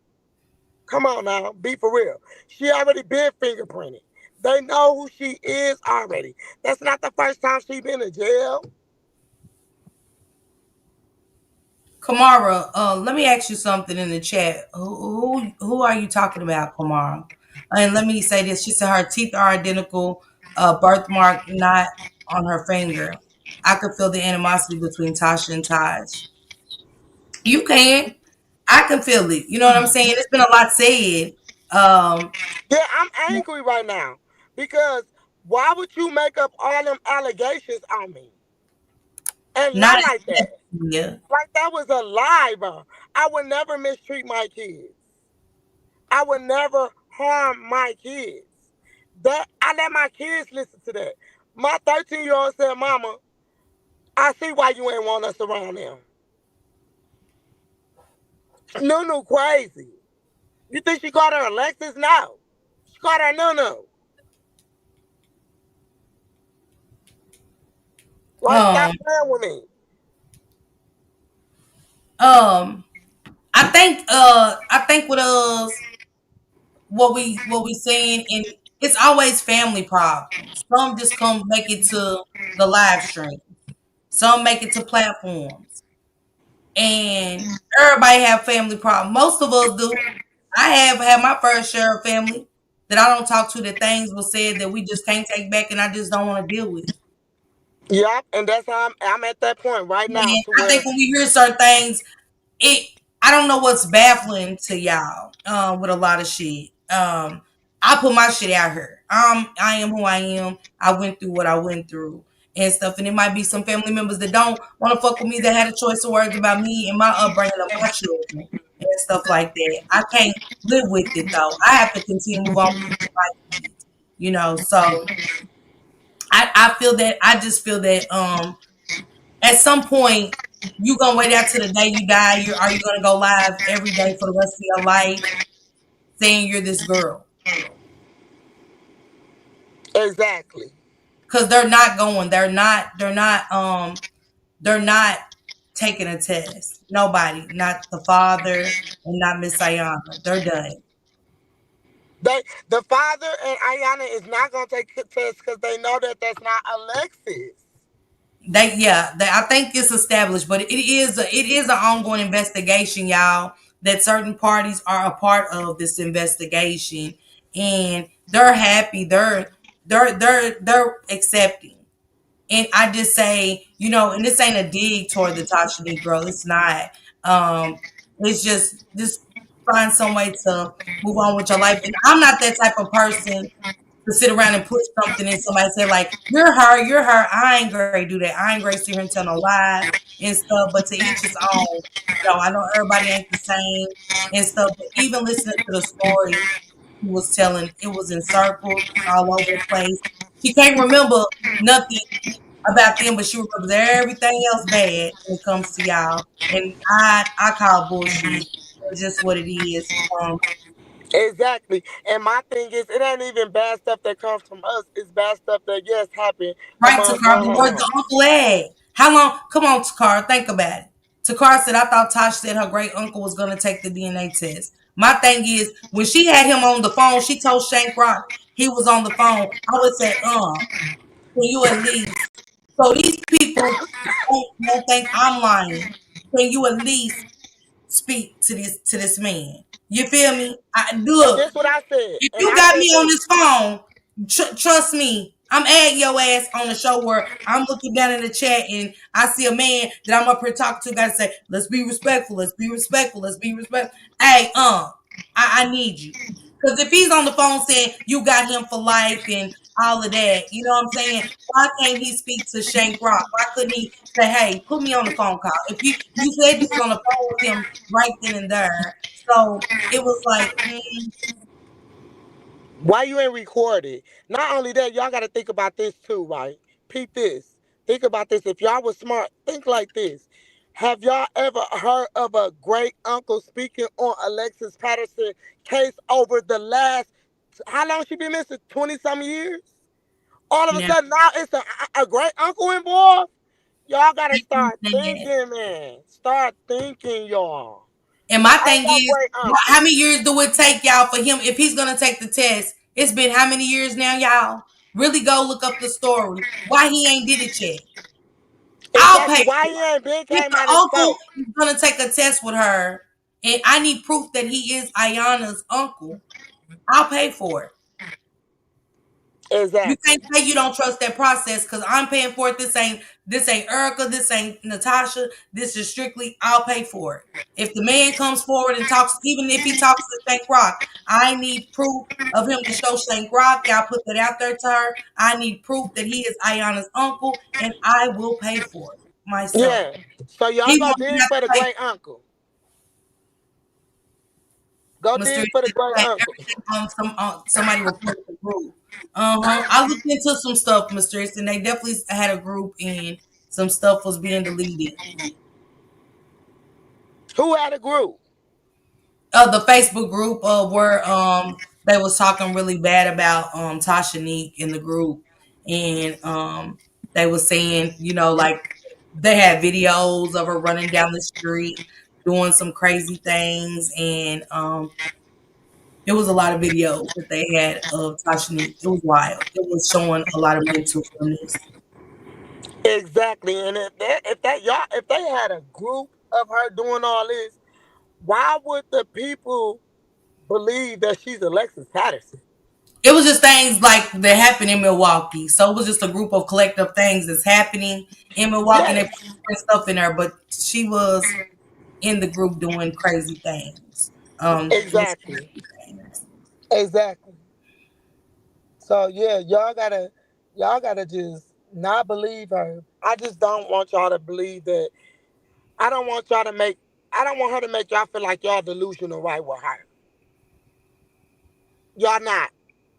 Come on now, be for real. She already been fingerprinted. They know who she is already. That's not the first time she been in jail. Kamara, let me ask you something in the chat. Who are you talking about, Kamara? And let me say this: she said her teeth are identical, birthmark not on her finger. I could feel the animosity between Tasha and Taj. You can, I can feel it. You know what I'm saying? It's been a lot said. Um, Yeah, I'm angry right now because why would you make up all them allegations on me and not lie like that? yeah. Like that was a lie, bro. I would never mistreat my kids. I would never harm my kids. That I let my kids listen to that. My 13-year-old said, "Mama, I see why you ain't want us around them." Nunu crazy. You think she called her Alexis? No, she called her Nunu. Like, Um, stop playing with me. um, I think with us what we saying, and it's always family problems. Some just come make it to the live stream. Some make it to platforms. And everybody have family problems. Most of us do. I have had my first share of family that I don't talk to, that things were said that we just can't take back and I just don't want to deal with. Yep, and that's how I'm at that point right now And to I where think when we hear certain things, it I don't know what's baffling to y'all with a lot of shit. I put my shit out here. I am who I am. I went through what I went through and stuff. And it might be some family members that don't want to fuck with me, that had a choice of words about me and my upbringing of my children and stuff like that. I can't live with it though. I have to continue to move on with my kids, you know. So I feel that I just feel that at some point you gonna wait out to the day you die. Are you gonna go live every day for the rest of your life saying you're this girl? exactly. Because they're not going. They're not taking a test. Nobody, not the father and not Miss Ayana. They're done. The father and Ayana is not gonna take the test because they know that that's not Alexis. I think it's established, but it is an ongoing investigation, y'all. That certain parties are a part of this investigation, and they're happy. They're accepting. And I just say, you know, and this ain't a dig toward the Tasha D girl. It's not. It's just find some way to move on with your life. And I'm not that type of person to sit around and push something and somebody say like, you're her. I ain't great do that. I ain't great sit here and tell no lies and stuff. But to each his own. You know, I know everybody ain't the same and stuff. But even listening to the story he was telling, it was in circles all over the place. She can't remember nothing about them, but she remembers everything else bad when it comes to y'all. And I call bullshit. It's just what it is. Exactly. And my thing is, it ain't even bad stuff that comes from us. It's bad stuff that yes happened Right, among Takar, but where's her. the uncle at? How long? Come on, Takar, think about it. Takara said, I thought Tosh said her great uncle was going to take the DNA test. My thing is, when she had him on the phone, she told Shank Rock he was on the phone. I would say, can you at least, so these people don't think I'm lying. Can you at least speak to this man? You feel me? And Look, this what I said. if And you I got me said on this. this phone, trust me, I'm adding your ass on the show where I'm looking down in the chat and I see a man that I'm up here talking to. Got to say, let's be respectful. Let's be respectful. Let's be respectful. Hey, I need you. Because if he's on the phone saying you got him for life and all of that, you know what I'm saying? Why can't he speak to Shank Rock? Why couldn't he say, hey, put me on the phone call? If you said you was on the phone with him right then and there. So it was like, Why you ain't recorded? Not only that, y'all got to think about this too, right? Peep this. Think about this. If y'all was smart, think like this. Have y'all ever heard of a great uncle speaking on Alexis Patterson case over the last, how long she been missing? 20 some years? All of a now, sudden now it's a great uncle involved? Y'all got to start that. thinking, man. Start thinking, y'all. And my Ain't thing no is, great how uncle. many years do it take y'all for him if he's gonna take the test? It's been how many years now, y'all? Really go look up the story. Why he ain't did it yet? I'll pay Exactly. Why for he it. ain't been If came out the and uncle spoke? is gonna take a test with her, and I need proof that he is Ayana's uncle, I'll pay for it. You Exactly. can't say you don't trust that process because I'm paying for it. This ain't Erica. This ain't Natasha. This is strictly I'll pay for it. If the man comes forward and talks, even if he talks to Shank Rock, I need proof of him to show Shank Rock. Y'all put that out there to her. I need proof that he is Ayana's uncle, and I will pay for it myself. Yeah. So y'all He go won't dig have for the to pay great uncle. Go dig mysterious for the great uncle. everything on somebody reported the group. I looked into some stuff, mysterious, and they definitely had a group and some stuff was being deleted. Who had a group? The Facebook group where they was talking really bad about Tasha Neek in the group, and they was saying, like they had videos of her running down the street doing some crazy things, and it was a lot of videos that they had of Tasha Neek. It was wild. It was showing a lot of mental illness. Exactly. And if they had a group of her doing all this, why would the people believe that she's Alexis Patterson? It was just things like that happened in Milwaukee. So it was just a group of collective things that's happening in Milwaukee, and they put Yes. different stuff in there. But she was in the group doing crazy things, doing some Exactly. crazy things. Exactly. So yeah, y'all gotta just not believe her. I just don't want y'all to believe that. I don't want y'all to make. I don't want her to make y'all feel like y'all delusional right with her. Y'all not.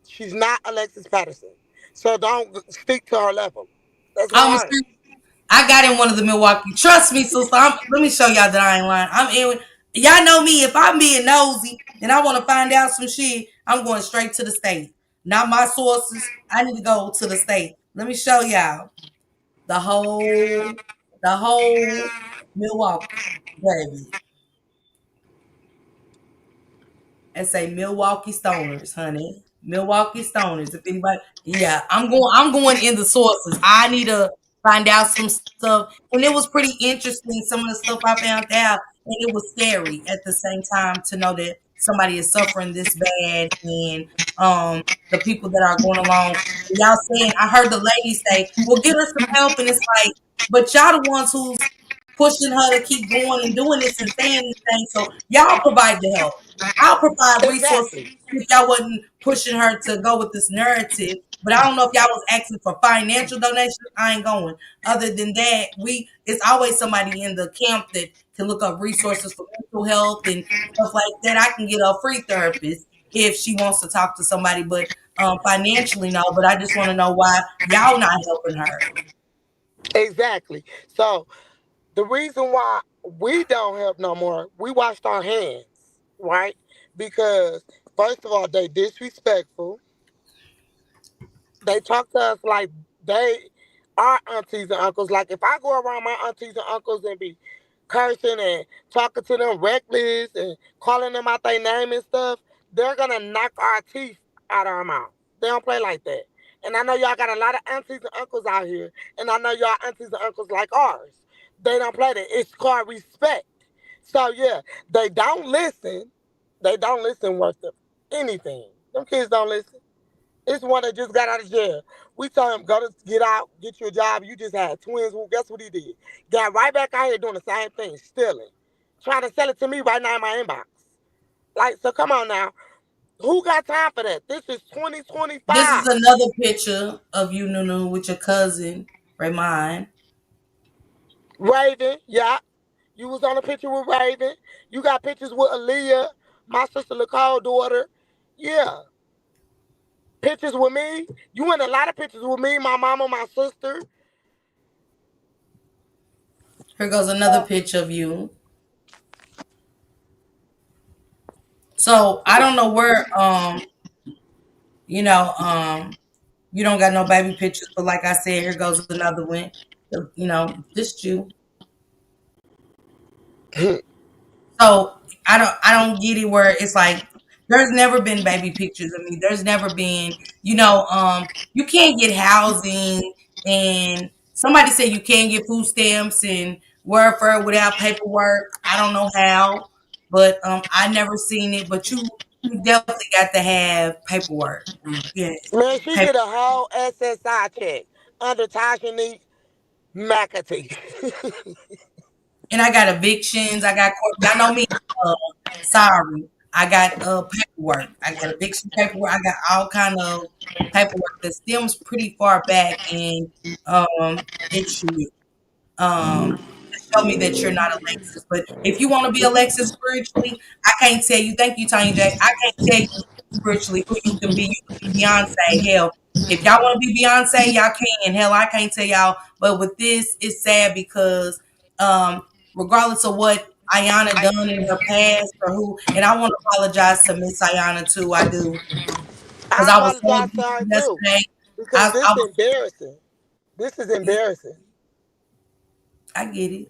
She's not Alexis Patterson. So don't stick to her level. That's I'm all. I got in one of the Milwaukee. Trust me, sister. Let me show y'all that I ain't lying. I'm in. Y'all know me. If I'm being nosy and I want to find out some shit, I'm going straight to the state. Not my sources. I need to go to the state. Let me show y'all the whole, the whole Milwaukee, baby. And say Milwaukee Stoners, honey. Milwaukee Stoners. If anybody, yeah, I'm going in the sources. I need to find out some stuff, and it was pretty interesting. Some of the stuff I found out, and it was scary at the same time to know that somebody is suffering this bad, and the people that are going along. Y'all saying, I heard the lady say, "Well, get her some help," and it's like, but y'all the ones who's pushing her to keep going and doing this and saying these things. So y'all provide the help. I'll provide resources Exactly. if y'all wasn't pushing her to go with this narrative. But I don't know if y'all was asking for financial donations. I ain't going. Other than that, it's always somebody in the camp that can look up resources for mental health and stuff like that. I can get a free therapist if she wants to talk to somebody, but financially no. But I just want to know why y'all not helping her. Exactly. So the reason why we don't help no more, we washed our hands, right? Because first of all, they disrespectful. They talk to us like they are aunties and uncles. Like if I go around my aunties and uncles and be cursing and talking to them reckless and calling them out their name and stuff, they're gonna knock our teeth out of our mouth. They don't play like that. And I know y'all got a lot of aunties and uncles out here, and I know y'all aunties and uncles like ours. They don't play that. It's called respect. So yeah, they don't listen. They don't listen worth of anything. Them kids don't listen. It's one that just got out of jail. We told him, go to get out, get you a job. You just had twins. Well, guess what he did? Got right back out here doing the same thing, stealing. Trying to sell it to me right now in my inbox. Like, so come on now. Who got time for that? This is This is 2025. another picture of you, Nunu, with your cousin, Raymond. Raven, yeah. You was on a picture with Raven. You got pictures with Aaliyah, my sister Nicole daughter. Yeah. Pictures with me. You in a lot of pictures with me, my mama, my sister. Here goes another picture of you. So I don't know where you know, you don't got no baby pictures, but like I said, here goes another one. You know, just you. So I don't get it where it's like there's never been baby pictures of me. There's never been, you can't get housing and somebody said you can't get food stamps and welfare without paperwork. I don't know how, but I never seen it. But you definitely got to have paperwork. Yes, Man, she paper. get a whole SSI check under Tasha Neat McAtee. And I got evictions. I got court. Y'all know me. Uh, sorry, I got paperwork. I got eviction paperwork. I got all kind of paperwork that stems pretty far back, and it should show me that you're not Alexis. But if you want to be Alexis spiritually, I can't tell you. Thank you, Tanya J. I can't tell you spiritually who you can be. You can be Beyonce. Hell, if y'all want to be Beyonce, y'all can. Hell, I can't tell y'all. But with this, it's sad because um, regardless of what Ayana done in her past or who, and I want to apologize to Miss Ayana too. I do because I I was so apologize to her abusive too. yesterday. Because this I is was. embarrassing. This is embarrassing. I get it.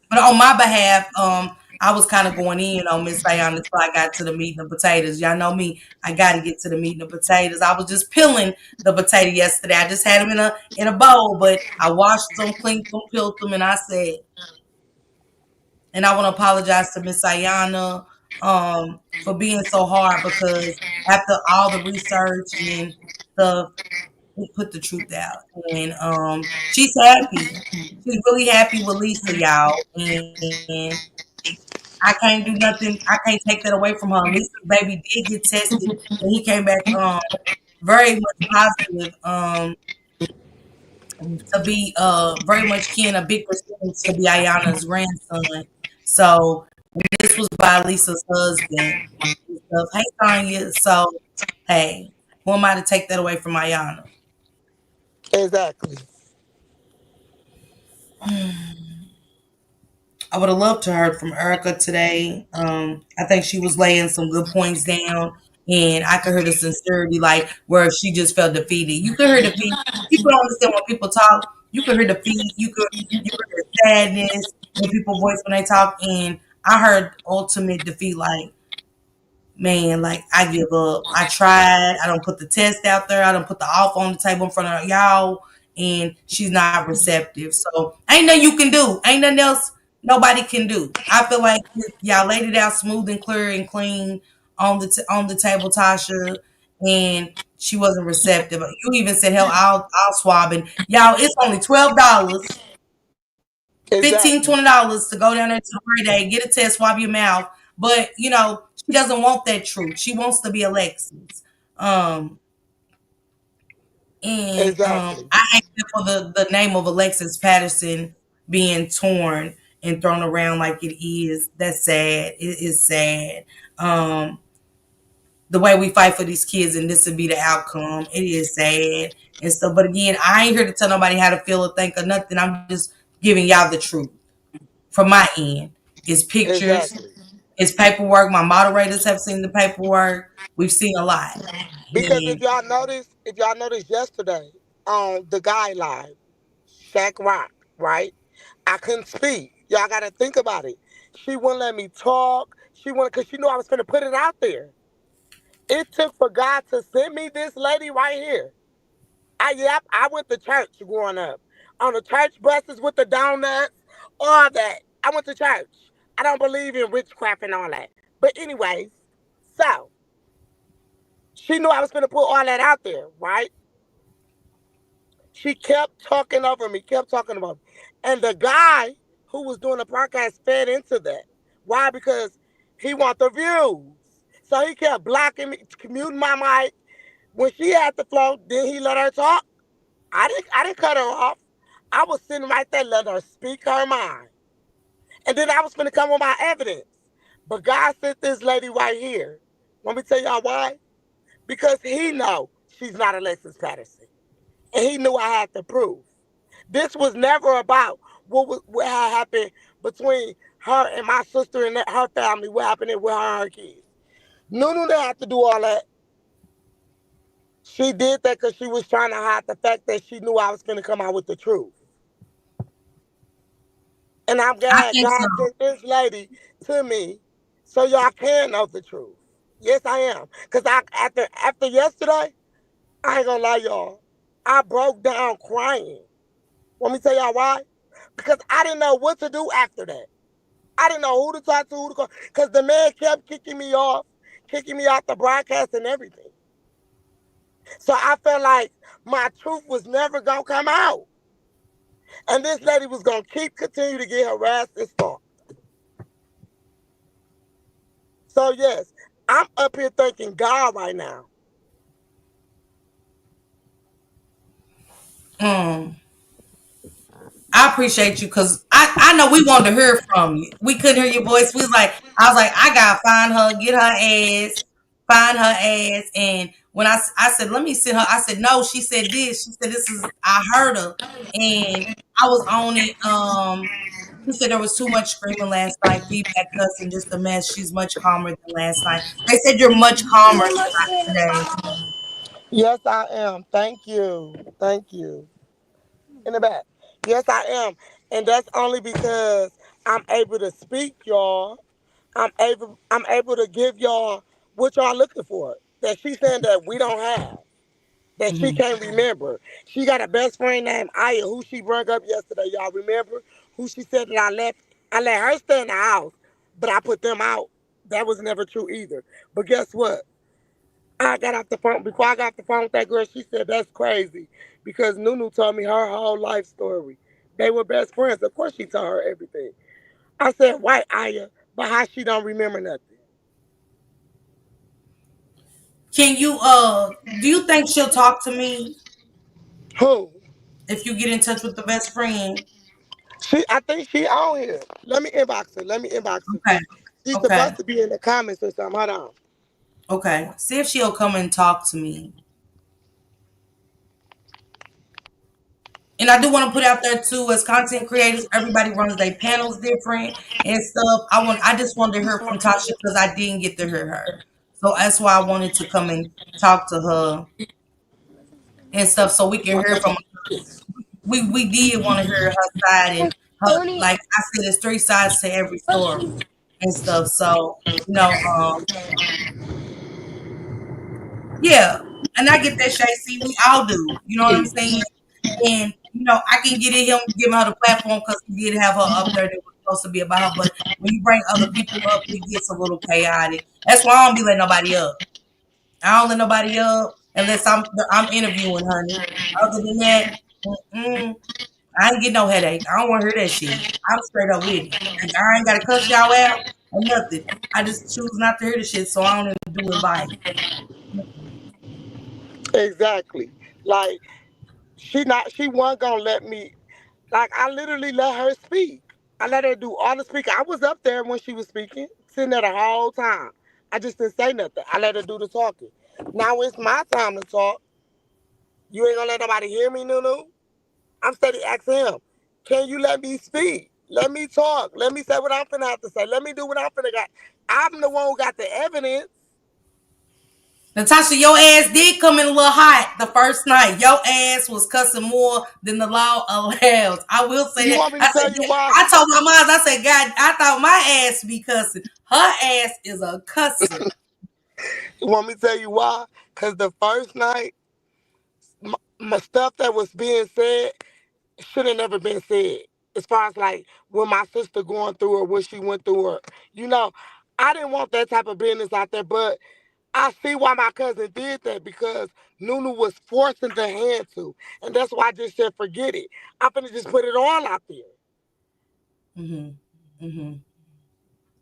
But on my behalf, I was kind of going in on Miss Sayana until I got to the meat and the potatoes. Y'all know me; I got to get to the meat and the potatoes. I was just peeling the potato yesterday. I just had them in a bowl, but I washed them, cleaned them, peeled them, and I said, and I want to apologize to Miss Ayana for being so hard because after all the research and stuff, we put the truth out, and she's happy. She's really happy with Lisa, y'all, and I can't do nothing. I can't take that away from her. Lisa's baby did get tested, and he came back very much positive to be very much kin a big percentage to be Ayana's grandson. So this was by Lisa's husband. And stuff. Hey Tanya, so hey, who am I to take that away from Ayana? Exactly. I would have loved to heard from Erica today. I think she was laying some good points down, and I could hear the sincerity, like where she just felt defeated. You could hear defeat. People don't understand when people talk. You could hear defeat. You could hear sadness in people's voice when they talk, and I heard ultimate defeat, like man, like I give up. I tried. I don't put the test out there. I don't put the offer on the table in front of y'all, and she's not receptive. So ain't nothing you can do. Ain't nothing else nobody can do. I feel like y'all laid it out smooth and clear and clean on on the table, Tasha, and she wasn't receptive. You even said, "Hell, I'll swab." And y'all, it's only $12. Exactly. 15 $20 to go down there to the birthday, get a test, swab your mouth. But she doesn't want that truth. She wants to be Alexis. Um, and Exactly. I hate that for the name of Alexis Patterson being torn and thrown around like it is. That's sad. It is sad. Um, the way we fight for these kids and this would be the outcome. It is sad. And so, but again, I ain't here to tell nobody how to feel or think or nothing. I'm just giving y'all the truth from my end. It's pictures, Exactly. it's paperwork. My moderators have seen the paperwork. We've seen a lot. Because And if y'all noticed yesterday on the guy live, Shaq Rock, right? I couldn't speak. Y'all gotta think about it. She wouldn't let me talk. She wouldn't, cause she knew I was gonna put it out there. It took for God to send me this lady right here. I went to church growing up. On the church buses with the donuts, all that. I went to church. I don't believe in witchcraft and all that. But anyways, so she knew I was gonna put all that out there, right? She kept talking over me, kept talking about me. And the guy who was doing the podcast fed into that. Why? Because he want the views. So he kept blocking me, muting my mic. When she had the flow, then he let her talk. I didn't cut her off. I was sitting right there letting her speak her mind. And then I was gonna come with my evidence. But God sent this lady right here. Let me tell y'all why. Because he know she's not Alexis Patterson. And he knew I had to prove. This was never about what had happened between her and my sister and her family, what happened with her and her kids. Nunu didn't have to do all that. She did that because she was trying to hide the fact that she knew I was going to come out with the truth. And I'm I glad think so. God sent this lady to me so y'all can know the truth. Yes, I am. Because after yesterday, I ain't going to lie, y'all. I broke down crying. Want me to tell y'all why? Because I didn't know what to do after that. I didn't know who to talk to, who to call. Because the man kept kicking me off, kicking me out the broadcast and everything. So I felt like my truth was never going to come out. And this lady was going to continue to get harassed and stalked. So, yes, I'm up here thanking God right now. Mm. I appreciate you because I know we wanted to hear from you. We couldn't hear your voice. I was like, I gotta find her, get her ass, find her ass. And when I said, let me send her, I said, no, she said this. She said, this is, I heard her. And I was on it. She said there was too much screaming last night, feedback cussing, just a mess. She's much calmer than last night. They said you're much calmer today. Yes, I am. Thank you. Thank you. In the back. Yes, I am. And that's only because I'm able to speak, y'all. I'm able to give y'all what y'all looking for. That she's saying that we don't have. That she Mm-hmm. can't remember. She got a best friend named Aya who she brought up yesterday. Y'all remember? Who she said that I let her stay in the house, but I put them out. That was never true either. But guess what? I got off the phone before I got off the phone with that girl. She said that's crazy because Nunu told me her whole life story. They were best friends. Of course, she told her everything. I said, "White Aya, but how she don't remember nothing?" Can you do you think she'll talk to me Who? if you get in touch with the best friend? I think she on here. Let me inbox her. Let me inbox her Okay. because she's Okay. supposed to be in the comments or something. Hold on. Okay. See if she'll come and talk to me. And I do want to put out there too, as content creators, everybody runs their panels different and stuff. I just wanted to hear from Tasha because I didn't get to hear her. So that's why I wanted to come and talk to her and stuff so we can hear from we did want to hear her side and her, like I said, there's three sides to every story and stuff. So, yeah. And I get that, Shay. See, we all do. You know what I'm saying? And I can get in him, give her the platform because he did have her up there that was supposed to be about her. But when you bring other people up, it gets a little chaotic. That's why I don't be letting nobody up. I don't let nobody up unless I'm interviewing, honey. Other than that, mm-mm, I ain't get no headache. I don't want to hear that shit. I'm straight up with it. Like, I ain't got to cuss y'all out or nothing. I just choose not to hear the shit, so I don't even do invite. Exactly. Like she wasn't gonna let me. Like I literally let her speak. I let her do all the speaking. I was up there when she was speaking, sitting there the whole time. I just didn't say nothing. I let her do the talking. Now it's my time to talk. You ain't gonna let nobody hear me, Nunu. I'm steady asking him, can you let me speak? Let me talk. Let me say what I'm finna have to say. Let me do what I'm finna got. I'm the one who got the evidence. Natasha, your ass did come in a little hot the first night. Your ass was cussing more than the law allows. I will say You that. want me to I said, tell you why? I told my mom, I said, God, I thought my ass be cussing. Her ass is a cusser. You want me to tell you why? Because the first night, my stuff that was being said should have never been said. As far as like when my sister going through or what she went through, or you know, I didn't want that type of business out there. But I see why my cousin did that because Nunu was forcing the hand to, and that's why I just said forget it. I'm finna just put it all out there. Hmm. Hmm.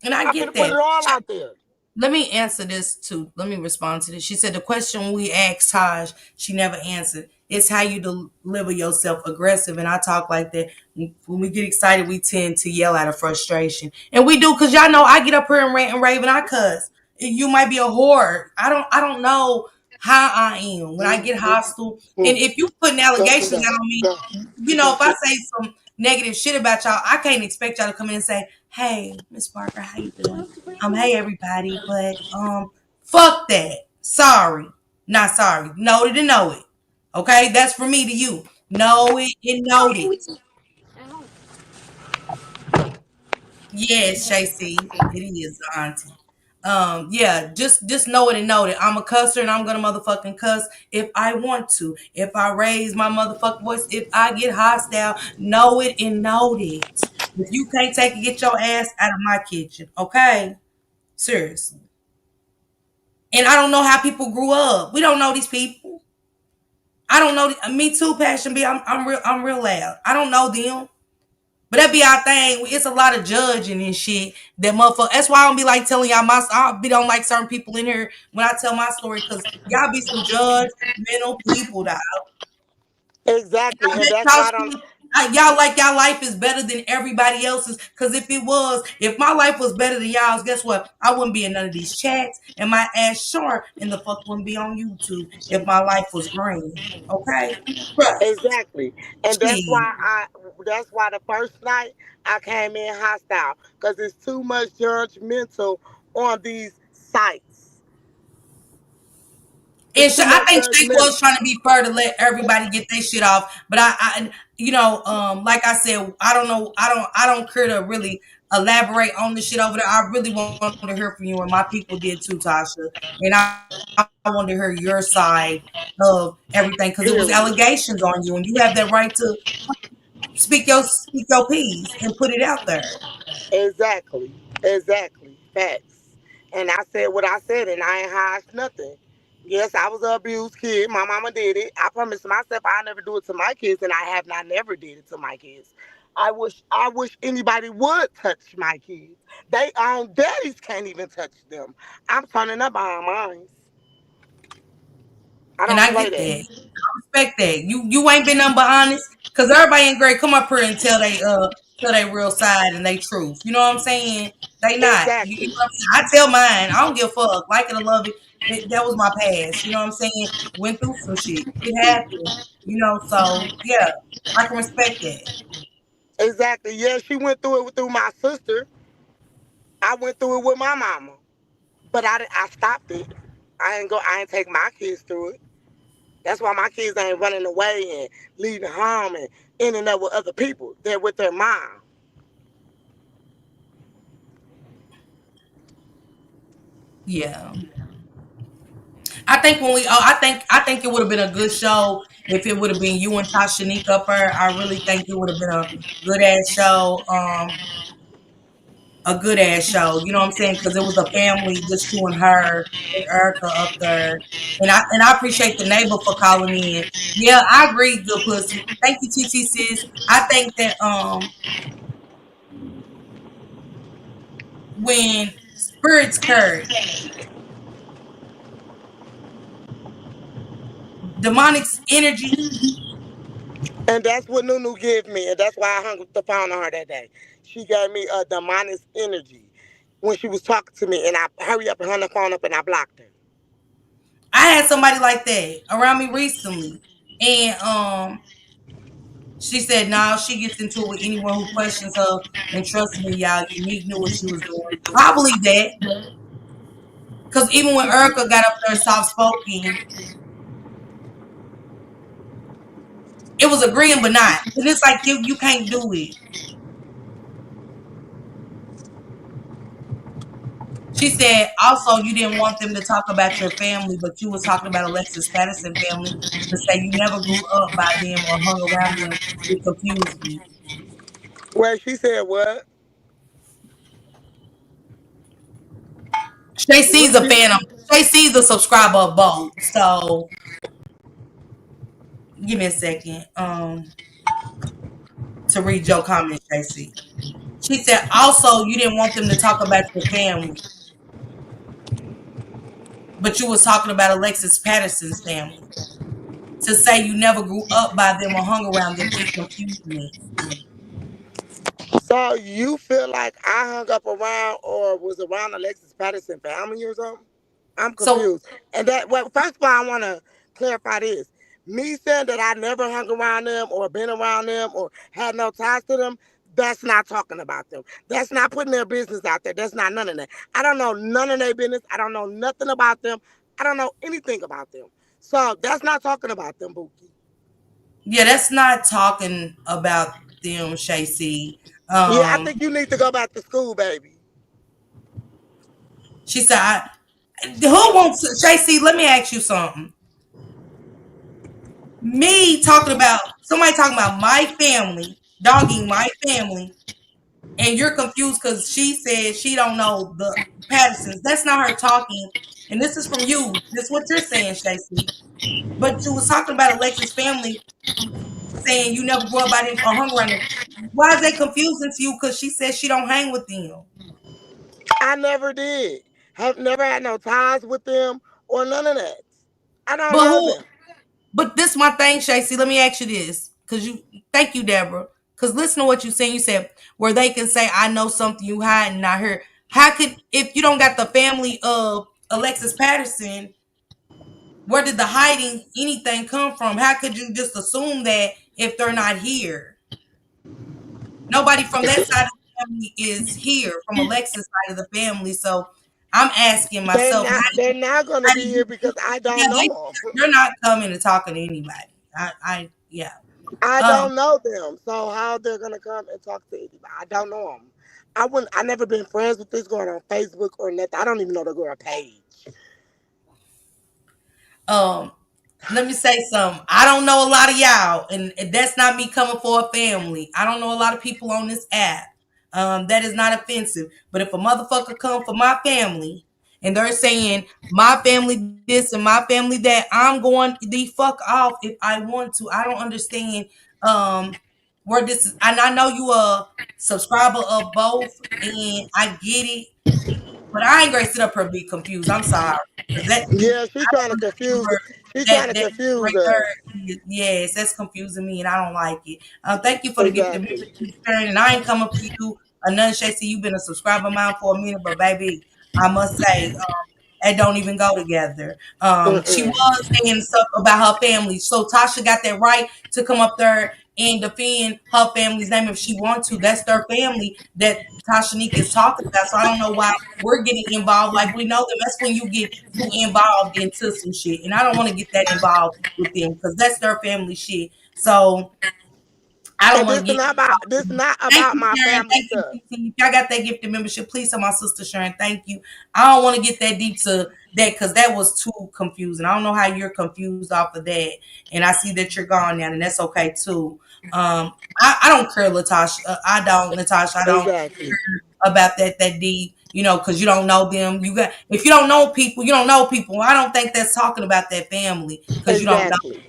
And I I'm get finna put that. it all out there. Let me answer this too. Let me respond to this. She said the question we asked Taj, she never answered. It's how you deliver yourself aggressive. And I talk like that. When we get excited, we tend to yell out of frustration. And we do because y'all know I get up here and rant and rave and I cuss. You might be a whore. I don't know how I am when I get hostile. And if you putting Go sit allegations down. out on me, Go. you Sit know, your if I shit. say some negative shit about y'all, I can't expect y'all to come in and say, "Hey, Miss Parker, how you doing?" Hey everybody, but fuck that. Sorry. Not sorry. Know it and know it. Okay? That's for me to you. Know it and know it. Yes, Shacey. It is, auntie. Yeah, just know it and know that I'm a cusser and I'm gonna motherfucking cuss if I want to. If I raise my motherfucking voice, if I get hostile, know it and know it. If you can't take it, get your ass out of my kitchen. Okay? Seriously. And I don't know how people grew up. We don't know these people. I don't know. Me too, Passion B. I'm real loud. I don't know them. But that be our thing. It's a lot of judging and shit. That motherfucker. That's why I don't be like telling y'all my. I be don't like certain people in here when I tell my story because y'all be some judgmental people. Dog. Exactly, I and bet that's y'all why I don't. y'all like y'all life is better than everybody else's. Because if it was, if my life was better than y'all's, guess what? I wouldn't be in none of these chats, and my ass sure in the fuck wouldn't be on YouTube if my life was green. Okay, trust. Exactly, and that's Shit. why I. That's why the first night I came in hostile because it's too much judgmental on these sites. It's And too I much think Shay judgmental. was trying to be fair to let everybody get their shit off. But like I said, I don't know. I don't care to really elaborate on the shit over there. I really wanted to hear from you, and my people did too, Tasha. And I wanted to hear your side of everything because it was allegations on you, and you have that right to speak your piece and put it out there. Exactly, exactly, facts. And I said what I said, and I ain't hide nothing. Yes, I was an abused kid. My mama did it. I promised myself I'll never do it to my kids, and I have not never did it to my kids. I wish anybody would touch my kids. They own daddies can't even touch them. I'm turning up on mine. I And don't I play get that. that. Respect that. You ain't been nothing but honest. Cause everybody ain't great. Come up here and tell they real side and they truth. You know what I'm saying? They not. You Exactly. know what I'm saying? I tell mine. I don't give a fuck. Like it or love it. That was my past. You know what I'm saying? Went through some shit. It happened. So yeah, I can respect that. Exactly. Yeah, she went through it through my sister. I went through it with my mama. But I stopped it. I ain't take my kids through it. That's why my kids ain't running away and leaving home and ending up with other people. They're with their mom. Yeah. I think it would have been a good show if it would have been you and Tashanika up there. I really think it would have been good ass show. A good ass show. You know what I'm saying? Because it was a family, just you and her and Erica up there. And I appreciate the neighbor for calling in. Yeah, I agree, good pussy. Thank you, TT sis. I think that when spirits carry demonic energy, And that's what Nunu gave me. And that's why I hung up the phone on her that day. She gave me a demonic energy when she was talking to me. And I hurry up and hung the phone up and I blocked her. I had somebody like that around me recently. And she said, "Now she gets into it with anyone who questions her." And trust me, y'all, Unique knew what she was doing. I believe that. Because even when Erica got up there soft spoken, it was agreeing but not. And it's like you can't do it. She said also you didn't want them to talk about your family, but you was talking about Alexis Patterson family to say you never grew up by them or hung around them. It confused me. Well, she said what? Shay C's What a she? fan of Shay C's a subscriber of both. So give me a second. To read your comment, Shay C. She said also you didn't want them to talk about your family, but you was talking about Alexis Patterson's family. To say you never grew up by them or hung around them, it confused me. So you feel like I hung up around or was around Alexis Patterson family or something? I'm So confused. And that, well, first of all, I want to clarify this. Me saying that I never hung around them or been around them or had no ties to them, that's not talking about them. That's not putting their business out there. That's not none of that. I don't know none of their business. I don't know nothing about them. I don't know anything about them. So that's not talking about them, Bookie. yeah, that's not talking about them, Shay C. Yeah, I Um, think you need to go back to school, baby. she said, "Who wants Shay C? Let me ask you something. Me talking about somebody talking about my family, dogging my family, and you're confused because she said she don't know the Pattersons. That's not her talking, and this is from you. This is what you're saying, Stacey. But you was talking about Alexis' family, saying you never grew up by them or hung around them. Why is that confusing to you? Because she said she don't hang with them. I never did. Have never had no ties with them or none of that. I don't But know who? them. But this my thing, Stacey. Let me ask you this, because you. Thank you, Deborah. Because listen to what you said. You said where they can say, "I know something you hide and not heard." How could if you don't got the family of Alexis Patterson? Where did the hiding anything come from? How could you just assume that if they're not here? Nobody from that side of the family is here, from Alexis' side of the family. So I'm asking They're myself, not. They're not going to how be did you here because I yeah, don't know them. they're not coming and talking to anybody. Yeah. I Um, don't know them. So how they're going to come and talk to anybody? I don't know them. I wouldn't. I never been friends with this girl on Facebook or nothing. I don't even know the girl page. um, let me say something. I don't know a lot of y'all, and that's not me coming for a family. I don't know a lot of people on this app. That is not offensive. But if a motherfucker come for my family and they're saying my family this and my family that, I'm going the fuck off if I want to. I don't understand where this is. And I know you a subscriber of both, and I get it, but I ain't gonna sit up here and be confused. I'm sorry. 'Cause that Yeah, she trying to confuse. number She trying that to that right confuse us. there, yes, that's confusing me, and I don't like it. Thank you for the gift of Exactly. membership, sharing, and I ain't coming for you. None, Shacey, you've been a subscriber of mine for a minute, but baby, I must say, that don't even go together. She Mm-mm. was saying stuff about her family, so Tasha got that right to come up there and defend her family's name if she wants to. That's their family that Tasha Nick is talking about. So I don't know why we're getting involved like we know them. That's when you get too involved into some shit. And I don't want to get that involved with them because that's their family shit. So I don't And want to get this involved. not Thank about you, my Sharon. family Thank you, stuff. TT. If y'all got that gifted membership, please tell my sister Sharon. Thank you. I don't want to get that deep to that because that was too confusing. I don't know how you're confused off of that. And I see that you're gone now, and that's okay too. I don't care, Latasha. I don't, Natasha. I don't Exactly. care about that deep. You know, because you don't know them. You got if you don't know people, you don't know people. I don't think that's talking about that family because you don't know. Exactly.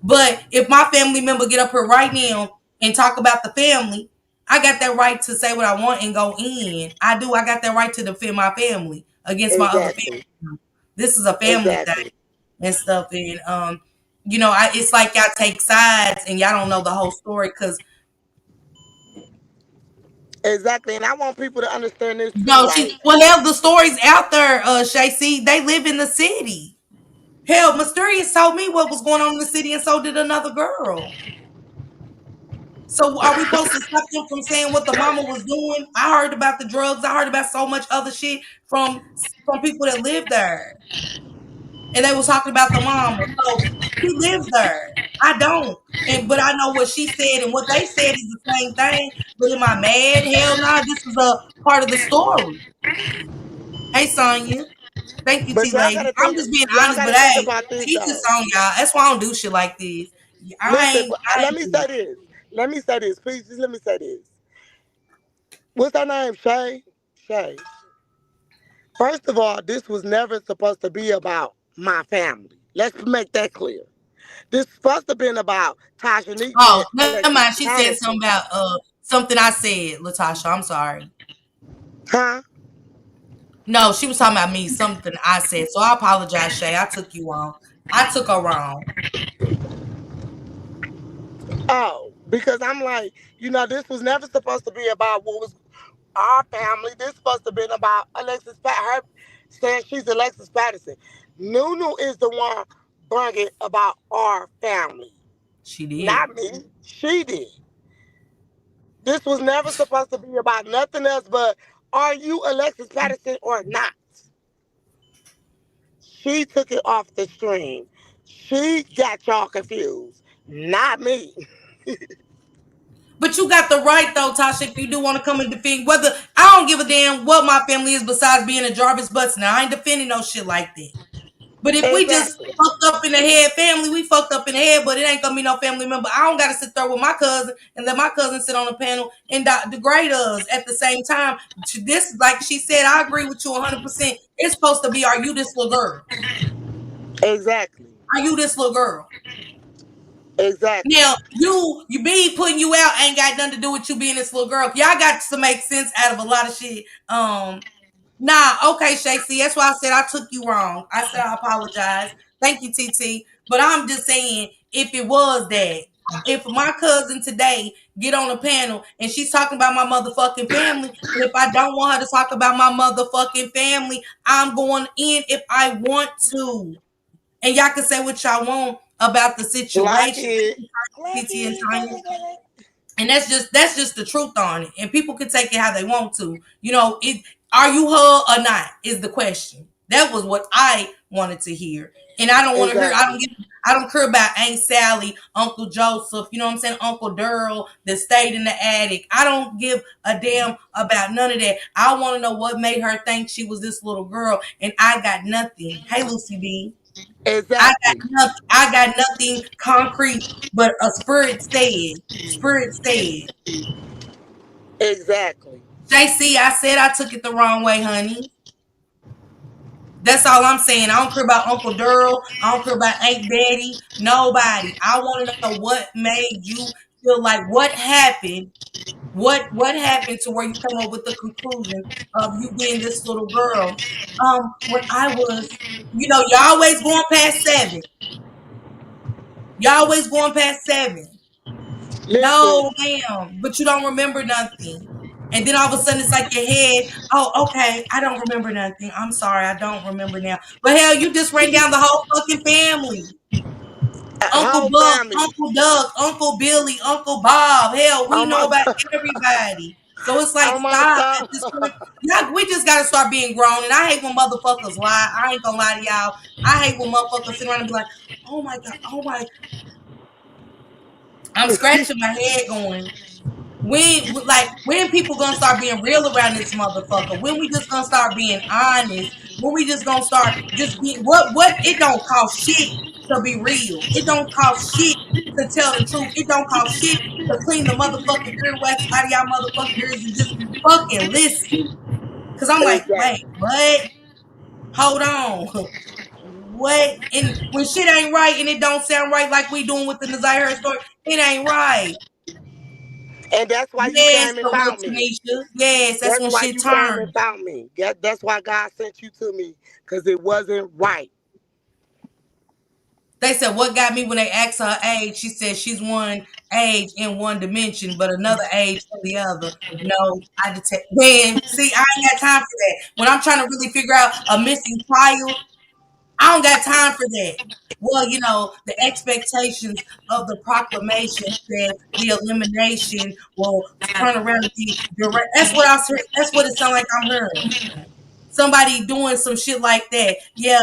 But if my family member get up here right now and talk about the family, I got that right to say what I want and go in. I do. I got that right to defend my family against my other Exactly. family. This is a family thing Exactly. and stuff. And it's like y'all take sides and y'all don't know the whole story because Exactly. And I want people to understand this too, no, right? hell, the stories out there, Shay. See, they live in the city. Hell, Mysterious told me what was going on in the city, and so did another girl. So are we supposed to stop them from saying what the mama was doing? I heard about the drugs. I heard about so much other shit from people that live there, and they was talking about the mama. So she lives there. I don't, and but I know what she said and what they said is the same thing. But am I mad? Hell no. This was a part of the story. Hey, Sonya. Thank you, But T Lady. I'm just being y'all honest, gotta but think hey, about this teach this though. on y'all. That's why I don't do shit like this. Listen, I let ain't me do say it. this. Let me say this. Please, just let me say this. What's her name? Shay. Shay. First of all, this was never supposed to be about my family. Let's make that clear. This supposed to been about Tasha Neeks Oh, and never Alexis mind. She said something Patterson. about something I said, Latasha. I'm sorry. Huh? No, she was talking about me, something I said. So I apologize, Shay. I took you wrong. I took her wrong. Oh, because I'm like, this was never supposed to be about what was our family. This supposed to been about her saying she's Alexis Patterson. Nunu is the one bringing about our family, She did. not me. She did. This was never supposed to be about nothing else but are you Alexis Patterson or not? She took it off the stream. She got y'all confused, not me. But you got the right though, Tasha, if you do want to come and defend whether I don't give a damn what my family is besides being a Jarvis Butts. Now I ain't defending no shit like that. But if we just Exactly. fucked up in the head family, we fucked up in the head, but it ain't gonna be no family member. I don't gotta sit there with my cousin and let my cousin sit on the panel and degrade us at the same time. This, like she said, I agree with you 100%. It's supposed to be, are you this little girl? Exactly. Are you this little girl? Exactly. Now, you be putting you out ain't got nothing to do with you being this little girl. Y'all got to make sense out of a lot of shit. Nah, okay, Shay. See, that's why I said I took you wrong. I said I apologize. Thank you, TT. But I'm just saying, if it was that, if my cousin today get on a panel and she's talking about my motherfucking family, and if I don't want her to talk about my motherfucking family, I'm going in if I want to. And y'all can say what y'all want about the Clock situation. it. Clock TT and Tanya. it. And that's just the truth on it. And people can take it how they want to. Are you her or not is the question. That was what I wanted to hear. And I don't want to hear Exactly. I don't care about Aunt Sally, Uncle Joseph, you know what I'm saying, Uncle Daryl that stayed in the attic. I don't give a damn about none of that. I want to know what made her think she was this little girl, and I got nothing. Hey, Lucy B. I got Exactly. nothing. I got nothing concrete, but a spirit said. Spirit said. Exactly. JC, I said I took it the wrong way, honey. That's all I'm saying. I don't care about Uncle Daryl. I don't care about Aunt Betty. Nobody. I want to know what made you feel like what happened. What happened to where you come up with the conclusion of you being this little girl? When I was, you always going past 7. You always going past 7. Listen, No, ma'am. But you don't remember nothing. And then all of a sudden it's like your head, oh, okay, I don't remember nothing. I'm sorry, I don't remember now. But hell, you just ran down the whole fucking family. a Uncle whole Buck, family. Uncle Doug, Uncle Billy, Uncle Bob. Hell, we Oh know my about god. everybody. So it's like, Oh my stop at god. this point. Yeah, we just gotta start being grown. And I hate when motherfuckers lie. I ain't gonna lie to y'all. I hate when motherfuckers sit around and be like, oh my God, oh my. I'm scratching my head going, when people gonna start being real around this motherfucker? When we just gonna start being honest? When we just gonna start just being what it don't cost shit to be real. It don't cost shit to tell the truth. It don't cost shit to clean the motherfucking earwax out of y'all motherfucking ears and just fucking listen. Cause I'm like, wait, Exactly. what? Hold on. What? And when shit ain't right and it don't sound right like we doing with the Nazir story, it ain't right. And that's why you Yes, came and the little found me. Tanisha. Yes, that's That's when why shit you came and turned. found me. That's why God sent you to me. Because it wasn't right. They said, what got me when they asked her age? She said she's one age in one dimension, but another age in the other. No, I detect. Man, see, I ain't got time for that. When I'm trying to really figure out a missing child, I don't got time for that. Well, the expectations of the proclamation said the elimination will turn around and be direct. That's what I said. That's what it sounds like I'm hearing. Somebody doing some shit like that. Yeah,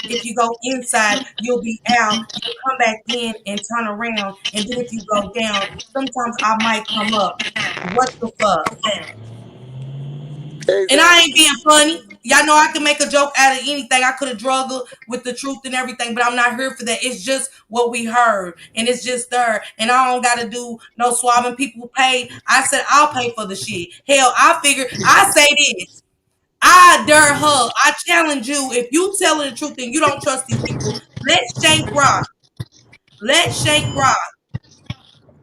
if you go inside, you'll be out. You'll come back in and turn around. And then if you go down, sometimes I might come up. What the fuck? And I ain't Exactly. being funny. Y'all know I can make a joke out of anything. I could have drug her with the truth and everything, but I'm not here for that. It's just what we heard, and it's just there. And I don't got to do no swabbing. People paid. I said I'll pay for the shit. Hell, I figured. I say this. I dare her. I challenge you. If you telling the truth and you don't trust these people, let Shank Rock. Let Shank Rock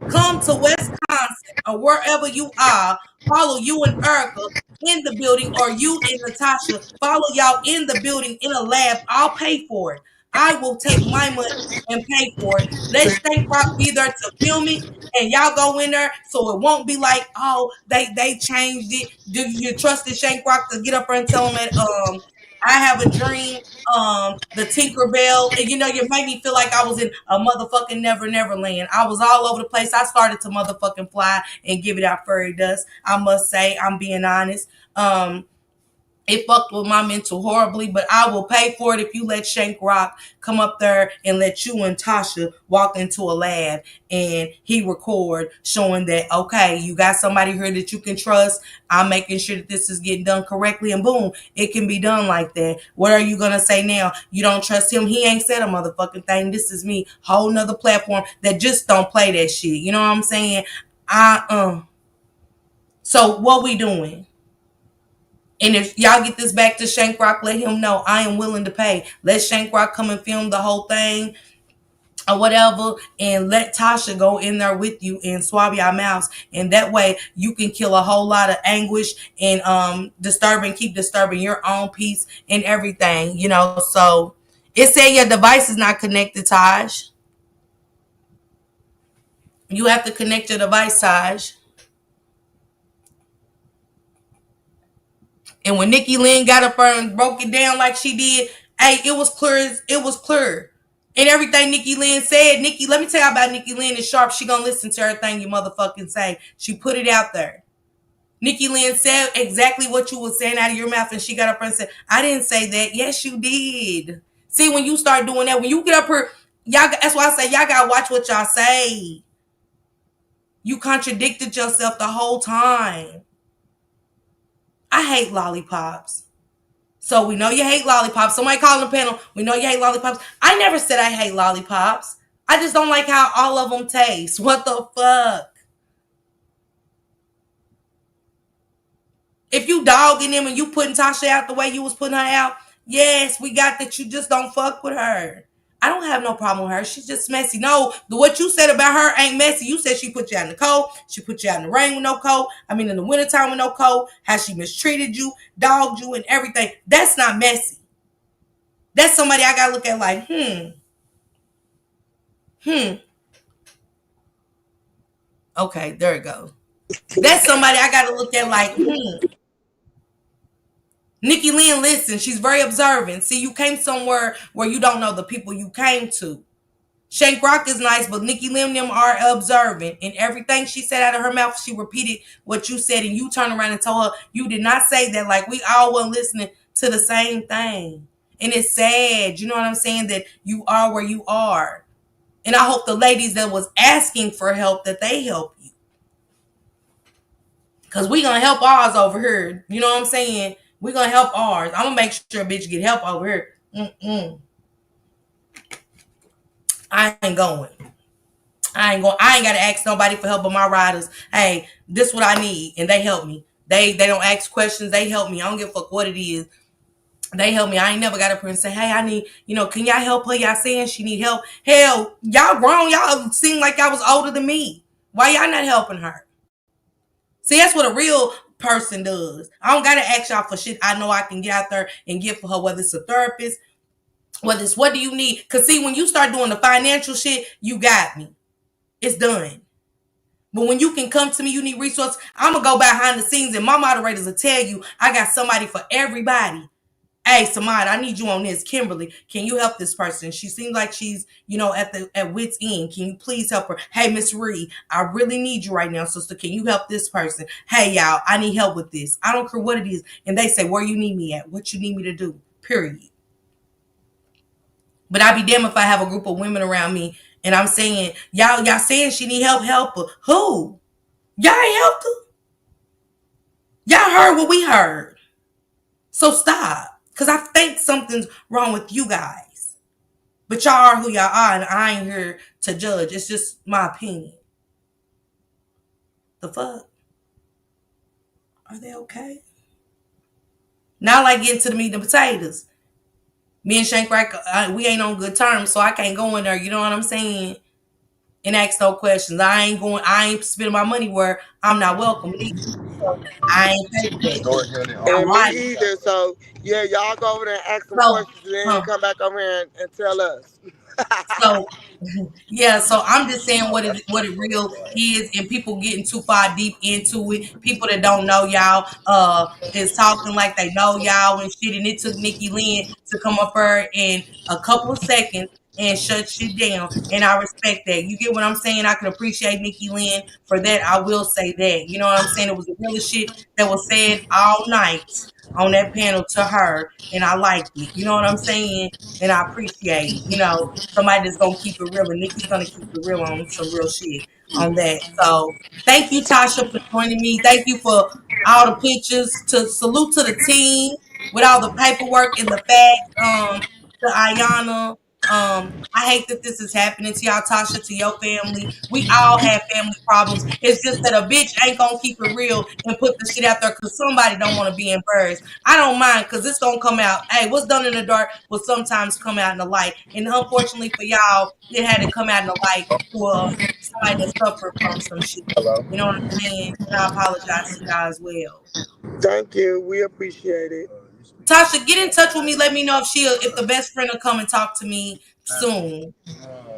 come to Wisconsin or wherever you are, follow you and Erica in the building, or you and Natasha follow y'all in the building in a lab. I'll pay for it. I will take my money and pay for it. Let Stank Rock be there to film it, and y'all go in there so it won't be like, oh, they changed it. Do you trust the Shank Rock to get up there and tell them that I have a dream, the Tinkerbell, and you made me feel like I was in a motherfucking Never Land. I was all over the place. I started to motherfucking fly and give it out fairy dust. I must say, I'm being honest. It fucked with my mental horribly, but I will pay for it if you let Shank Rock come up there and let you and Tasha walk into a lab and he record showing that, okay, you got somebody here that you can trust. I'm making sure that this is getting done correctly, and boom, it can be done like that. What are you going to say now? You don't trust him? He ain't said a motherfucking thing. This is me. Whole nother platform that just don't play that shit. You know what I'm saying? So what we doing? And if y'all get this back to Shank Rock, let him know I am willing to pay. Let Shank Rock come and film the whole thing or whatever, and let Tasha go in there with you and swab your mouths. And that way you can kill a whole lot of anguish and keep disturbing your own peace and everything. So it said your device is not connected, Taj. You have to connect your device, Taj. And when Nikki Lynn got up there and broke it down like she did, hey, it was clear. It was clear. And everything Nikki Lynn said, let me tell you about Nikki Lynn is sharp. She gonna listen to everything you motherfucking say. She put it out there. Nikki Lynn said exactly what you was saying out of your mouth, and she got up there and said, I didn't say that. Yes, you did. See, when you start doing that, when you get up here, y'all, that's why I say y'all gotta watch what y'all say. You contradicted yourself the whole time. I hate lollipops. So we know you hate lollipops. Somebody call the panel. We know you hate lollipops. I never said I hate lollipops. I just don't like how all of them taste. What the fuck? If you dogging them and you putting Tasha out the way you was putting her out, yes, we got that. You just don't fuck with her. I don't have no problem with her. She's just messy. No, what you said about her ain't messy. You said she put you out in the cold. She put you out in the rain with no coat. I mean, in the wintertime with no coat. How she mistreated you, dogged you, and everything. That's not messy. That's somebody I gotta look at like, okay, there it goes. That's somebody I gotta look at like, Nikki Lynn, listen, she's very observant. See, you came somewhere where you don't know the people you came to. Shank Rock is nice, but Nikki Lynn them are observant. And everything she said out of her mouth, she repeated what you said, and you turned around and told her you did not say that. Like, we all weren't listening to the same thing. And it's sad, you know what I'm saying, that you are where you are. And I hope the ladies that was asking for help, that they help you. Because we going to help ours over here. You know what I'm saying? We going to help ours. I'm going to make sure a bitch get help over here. I ain't going. I ain't got to ask nobody for help, but my riders. Hey, this what I need. And they help me. They don't ask questions. They help me. I don't give a fuck what it is. They help me. I ain't never got up here and say, hey, I need, can y'all help her? Y'all saying she need help? Hell, y'all grown. Y'all seem like y'all was older than me. Why y'all not helping her? See, that's what a real person does. I don't got to ask y'all for shit. I know I can get out there and get for her, whether it's a therapist, whether it's what do you need. Because see, when you start doing the financial shit, you got me. It's done. But when you can come to me, you need resources, I'm going to go behind the scenes and my moderators will tell you I got somebody for everybody. Hey, Samad, I need you on this. Kimberly, can you help this person? She seems like she's, at wit's end. Can you please help her? Hey, Miss Reed, I really need you right now, sister. Can you help this person? Hey, y'all, I need help with this. I don't care what it is. And they say, where you need me at? What you need me to do? Period. But I be damned if I have a group of women around me and I'm saying, y'all saying she need help her. Who? Y'all ain't helped her. Y'all heard what we heard. So stop. Cause I think something's wrong with you guys. But y'all are who y'all are, and I ain't here to judge. It's just my opinion. The fuck? Are they okay? Now, like getting to the meat and potatoes. Me and Shank Rack, we ain't on good terms, so I can't go in there. You know what I'm saying? And ask no questions. I ain't going. I ain't spending my money where I'm not welcome. So I ain't pay for that. Now And me why? either. So yeah, y'all go over there and ask some So, questions and then huh, come back over here and tell us. so yeah, so I'm just saying what it real is, and people getting too far deep into it. People that don't know y'all is talking like they know y'all and shit. And it took Nikki Lynn to come up her in a couple of seconds and shut shit down. And I respect that. You get what I'm saying? I can appreciate Nikki Lynn for that. I will say that. You know what I'm saying? It was the realest shit that was said all night on that panel to her, and I liked it. You know what I'm saying? And I appreciate it. Somebody that's gonna keep it real, and Nikki's gonna keep it real on some real shit on that. So thank you, Tasha, for joining me. Thank you for all the pictures. To salute to the team with all the paperwork and the facts. To Ayana. I hate that this is happening to y'all, Tasha, to your family. We all have family problems. It's just that a bitch ain't gonna keep it real and put the shit out there because somebody don't want to be embarrassed. I don't mind because it's gonna come out. Hey, what's done in the dark will sometimes come out in the light. And unfortunately for y'all, it had to come out in the light for somebody that suffered from some shit. You know what I'm saying? And I apologize to y'all as well. Thank you. We appreciate it. Tasha, get in touch with me. Let me know if the best friend will come and talk to me soon.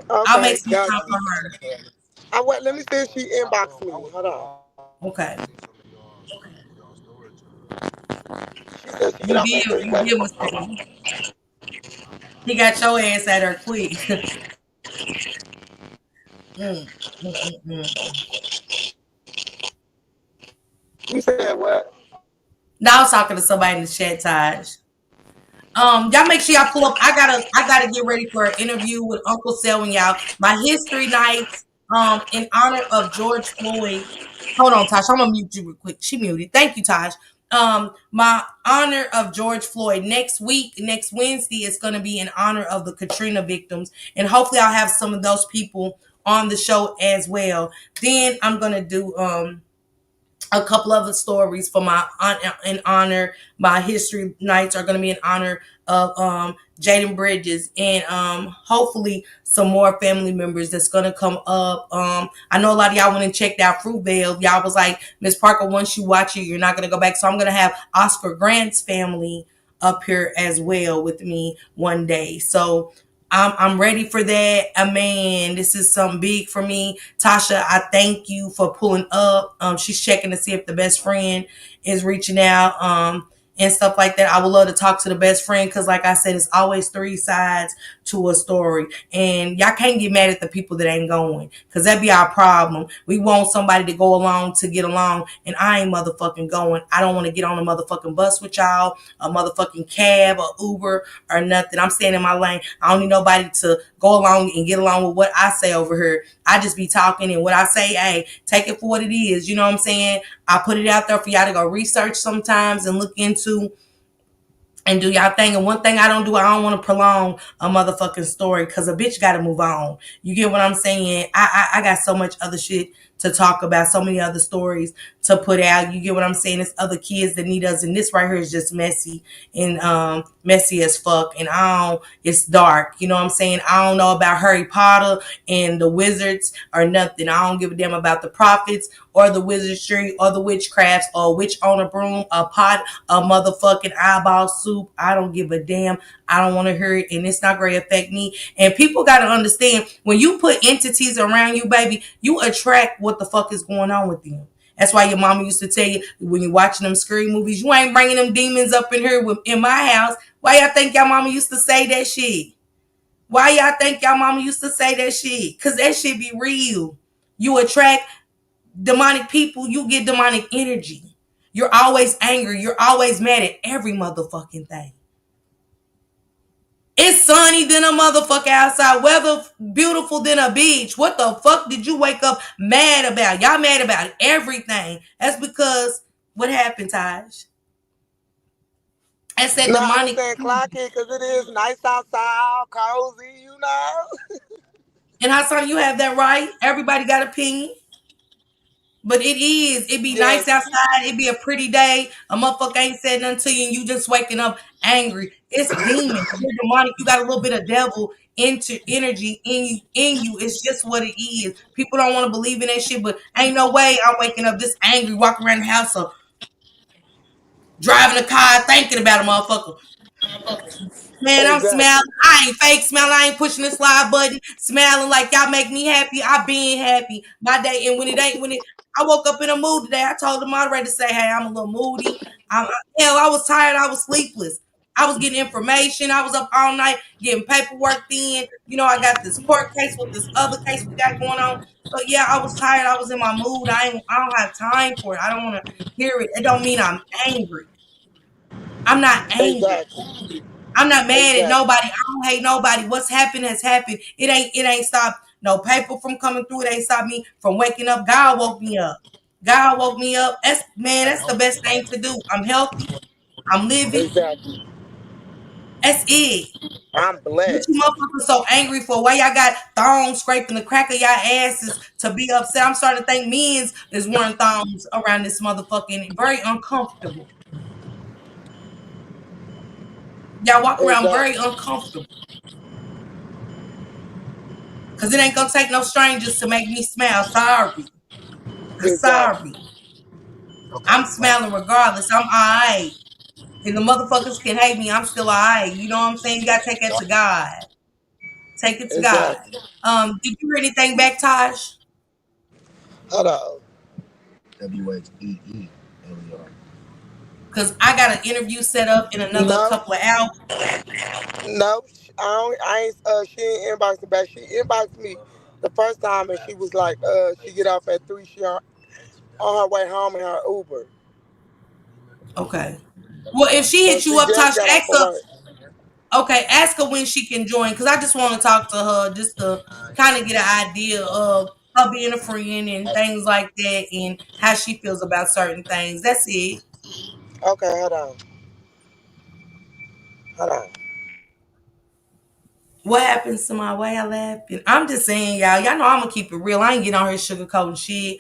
I'll make Okay, some got time for you. her. I wait. Let me see if she inboxed me. Hold on. Okay. She said she get You off did at three. you did mistake. He got your ass at her quick. Mm, mm, mm, mm. You said what? Now I was talking to somebody in the chat, Taj. Y'all make sure y'all pull up. I gotta get ready for an interview with Uncle Sel and y'all. My history nights, in honor of George Floyd. Hold on, Tosh. I'm gonna mute you real quick. She muted. Thank you, Tosh. My honor of George Floyd next week, next Wednesday, is gonna be in honor of the Katrina victims, and hopefully I'll have some of those people on the show as well. Then I'm gonna do a couple other stories for my in honor. My history nights are going to be in honor of Jaden Bridges, and hopefully some more family members that's going to come up. I know a lot of y'all went and checked out Fruitvale. Y'all was like, Miss Parker, once you watch it, you're not going to go back. So I'm going to have Oscar Grant's family up here as well with me one day. So I'm ready for that. Man, this is something big for me. Tasha, I thank you for pulling up. She's checking to see if the best friend is reaching out. And stuff like that. I would love to talk to the best friend because, like I said, it's always three sides to a story. And y'all can't get mad at the people that ain't going because that be our problem. We want somebody to go along to get along, and I ain't motherfucking going. I don't want to get on a motherfucking bus with y'all, a motherfucking cab or Uber or nothing. I'm staying in my lane. I don't need nobody to go along and get along with what I say over here. I just be talking, and what I say, hey, take it for what it is. You know what I'm saying? I put it out there for y'all to go research sometimes and look into and do y'all thing. And one thing I don't do, I don't want to prolong a motherfucking story because a bitch got to move on. You get what I'm saying? I got so much other shit to talk about, so many other stories to put out. You get what I'm saying? There's other kids that need us, and this right here is just messy and messy as fuck. And it's dark. You know what I'm saying? I don't know about Harry Potter and the wizards or nothing. I don't give a damn about the prophets or the wizardry or the witchcrafts or witch on a broom, a pot, a motherfucking eyeball soup. I don't give a damn. I don't want to hear it, and it's not going to affect me. And people got to understand when you put entities around you, baby, you attract what the fuck is going on with them. That's why your mama used to tell you when you're watching them scary movies, you ain't bringing them demons up in here in my house. Why y'all think y'all mama used to say that shit? Why y'all think y'all mama used to say that shit? Cause that shit be real. You attract demonic people, you get demonic energy. You're always angry. You're always mad at every motherfucking thing. It's sunny than a motherfucker outside. Weather beautiful than a beach. What the fuck did you wake up mad about? Y'all mad about everything. That's because what happened, Taj? That's that No, I was demonic. saying clock it because it is nice outside, cozy, you know. And how son, you have that right. Everybody got opinion. But it is. It be nice Yes, outside. It be a pretty day. A motherfucker ain't said nothing to you, and you just waking up angry. It's demons. You're demonic. You got a little bit of devil into energy in you. In you, it's just what it is. People don't want to believe in that shit, but ain't no way I'm waking up this angry, walking around the house or driving a car, thinking about a motherfucker. Man, I'm smiling. exactly, I ain't fake smiling. I ain't pushing the slide button. Smiling like y'all make me happy. I been happy. My day, and when it ain't, when it, I woke up in a mood today. I told the moderator to say, "Hey, I'm a little moody. Hell, I was tired. I was sleepless. I was getting information. I was up all night getting paperwork. Then, I got this court case with this other case we got going on. So yeah, I was tired. I was in my mood. I don't have time for it. I don't want to hear it. It don't mean I'm angry. I'm not angry. exactly, I'm not mad at exactly, nobody. I don't hate nobody. What's happened has happened. It ain't stopped no paper from coming through. It ain't stopped me from waking up. God woke me up. God woke me up. That's the best thing to do. I'm healthy. I'm living. exactly. That's it. I'm What you blessed. motherfuckers so angry for? Why y'all got thongs scraping the crack of y'all asses to be upset? I'm starting to think men's is wearing thongs around this motherfucking very uncomfortable. Y'all walk around very Exactly, uncomfortable. Cause it ain't gonna take no strangers to make me smile. Sorry. exactly. Sorry. I'm smiling regardless. I'm alright. And the motherfuckers can hate me. I'm still alright. You know what I'm saying? You gotta take that to God. Take it to God. Exactly. Did you hear anything back, Taj? Hold on. Cause I got an interview set up in another No, couple of hours. no, I ain't. She ain't inboxed me back. She inboxed me the first time, and she was like, she get off at 3. She on her way home in her Uber. Okay. Well, if she So hits you she up, just Tasha, got off ask of her. work. Okay, ask her when she can join. Cause I just want to talk to her just to kind of get an idea of her being a friend and things like that, and how she feels about certain things. That's it. Okay, hold on, hold on. What happens to my way of laughing? I'm just saying, y'all. Y'all know I'm gonna keep it real. I ain't getting on her sugarcoating shit.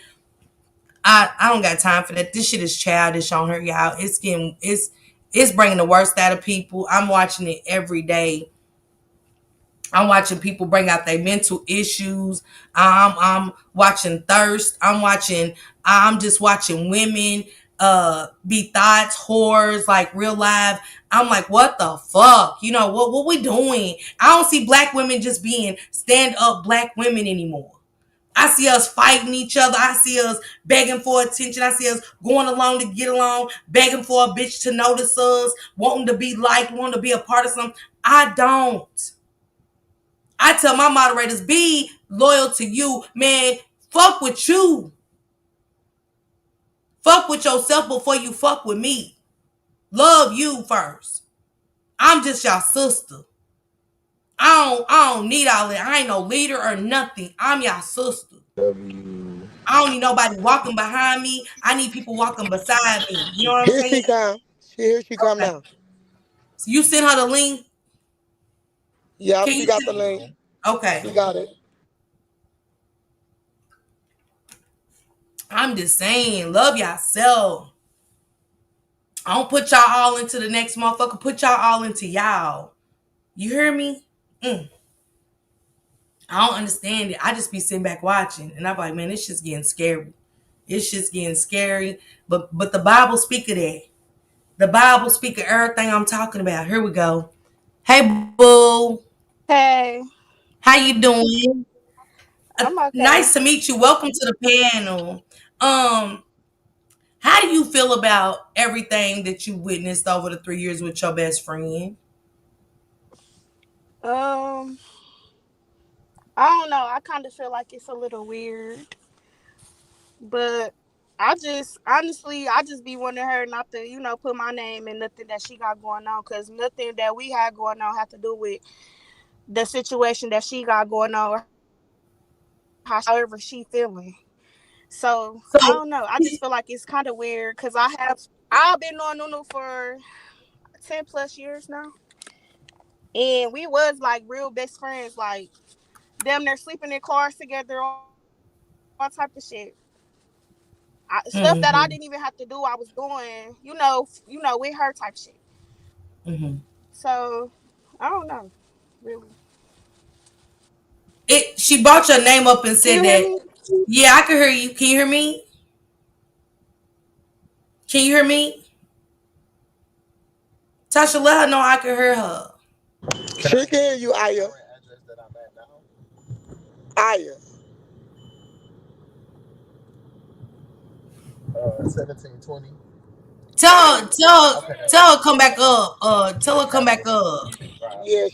I don't got time for that. This shit is childish on her, y'all. It's bringing the worst out of people. I'm watching it every day. I'm watching people bring out their mental issues. I'm watching thirst. I'm just watching women be thoughts, whores, like real life. I'm like, what the fuck? What we doing? I don't see black women just being stand up black women anymore. I see us fighting each other. I see us begging for attention. I see us going along to get along, begging for a bitch to notice us, wanting to be liked, wanting to be a part of something. I don't. I tell my moderators, be loyal to you, man. Fuck with you. Fuck with yourself before you fuck with me. Love you first. I'm just your sister. I don't need all that. I ain't no leader or nothing. I'm your sister. I don't need nobody walking behind me. I need people walking beside me. You know what I'm Here saying? she come. Here she come Okay. now. So you send her the link. Yep, Can she you got send? the link. Okay. She got it. I'm just saying, love yourself. I don't put y'all all into the next motherfucker. Put y'all all into y'all. You hear me? I don't understand it. I just be sitting back watching, and I'm like, man, it's just getting scary. It's just getting scary. But the Bible speak of that. The Bible speak of everything I'm talking about. Here we go. Hey, boo. Hey, How you doing? I'm okay. Nice to meet you. Welcome to the panel. Um, How do you feel about everything that you witnessed over the 3 years with your best friend? Um, I don't know. I kind of feel like it's a little weird, but I just honestly, I just be wanting her not to, put my name in nothing that she got going on, because nothing that we had going on had to do with the situation that she got going on, or however she feeling. So I don't So know. I just feel like it's kind of weird because I've been knowing Nunu for 10+ years now, and we was like real best friends, like them. They're sleeping in cars together, all type of shit. Stuff that I didn't even have to do, I was doing, with her type shit. mhm. So I don't know, really. She brought your name up and Can said you hear that. me? Yeah, I can hear you. Can you hear me? Can you hear me? Tasha, let her know I can hear her. She can hear you, Aya. Aya. Tell her come back up. Tell her come back up. Yeah,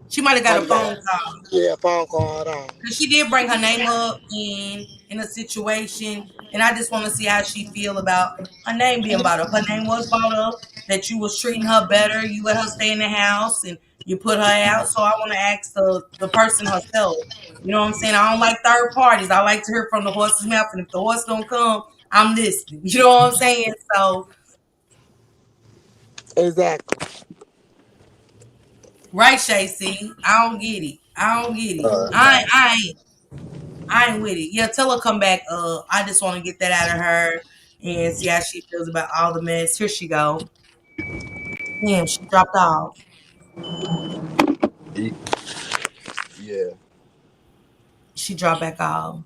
She might have got a I'm phone back. call. Yeah, phone call. Hold on. Cause she did bring her name up in a situation, and I just want to see how she feel about her name being brought up. Her name was brought up that you was treating her better. You let her stay in the house, and you put her out. So I want to ask the person herself. You know what I'm saying? I don't like third parties. I like to hear from the horse's mouth, and if the horse don't come, I'm listening. You know what I'm saying? So Exactly. right, Shay, see, I don't get it. I don't get it. I ain't with it. Yeah, tell her come back. I just want to get that out of her and see how she feels about all the mess. Here she go. Damn, she dropped off. She dropped back off.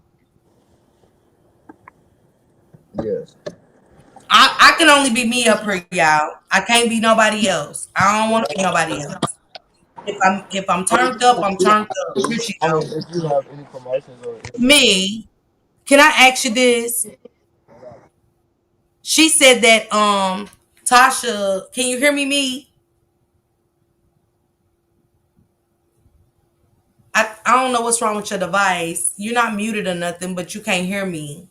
I can only be me up here, y'all. I can't be nobody else. I don't want to be nobody else. If I'm turned up, I'm turned up. Here she go. Me. Can I ask you this? She said that Tasha, can you hear me? Me. I don't know what's wrong with your device. You're not muted or nothing, but you can't hear me.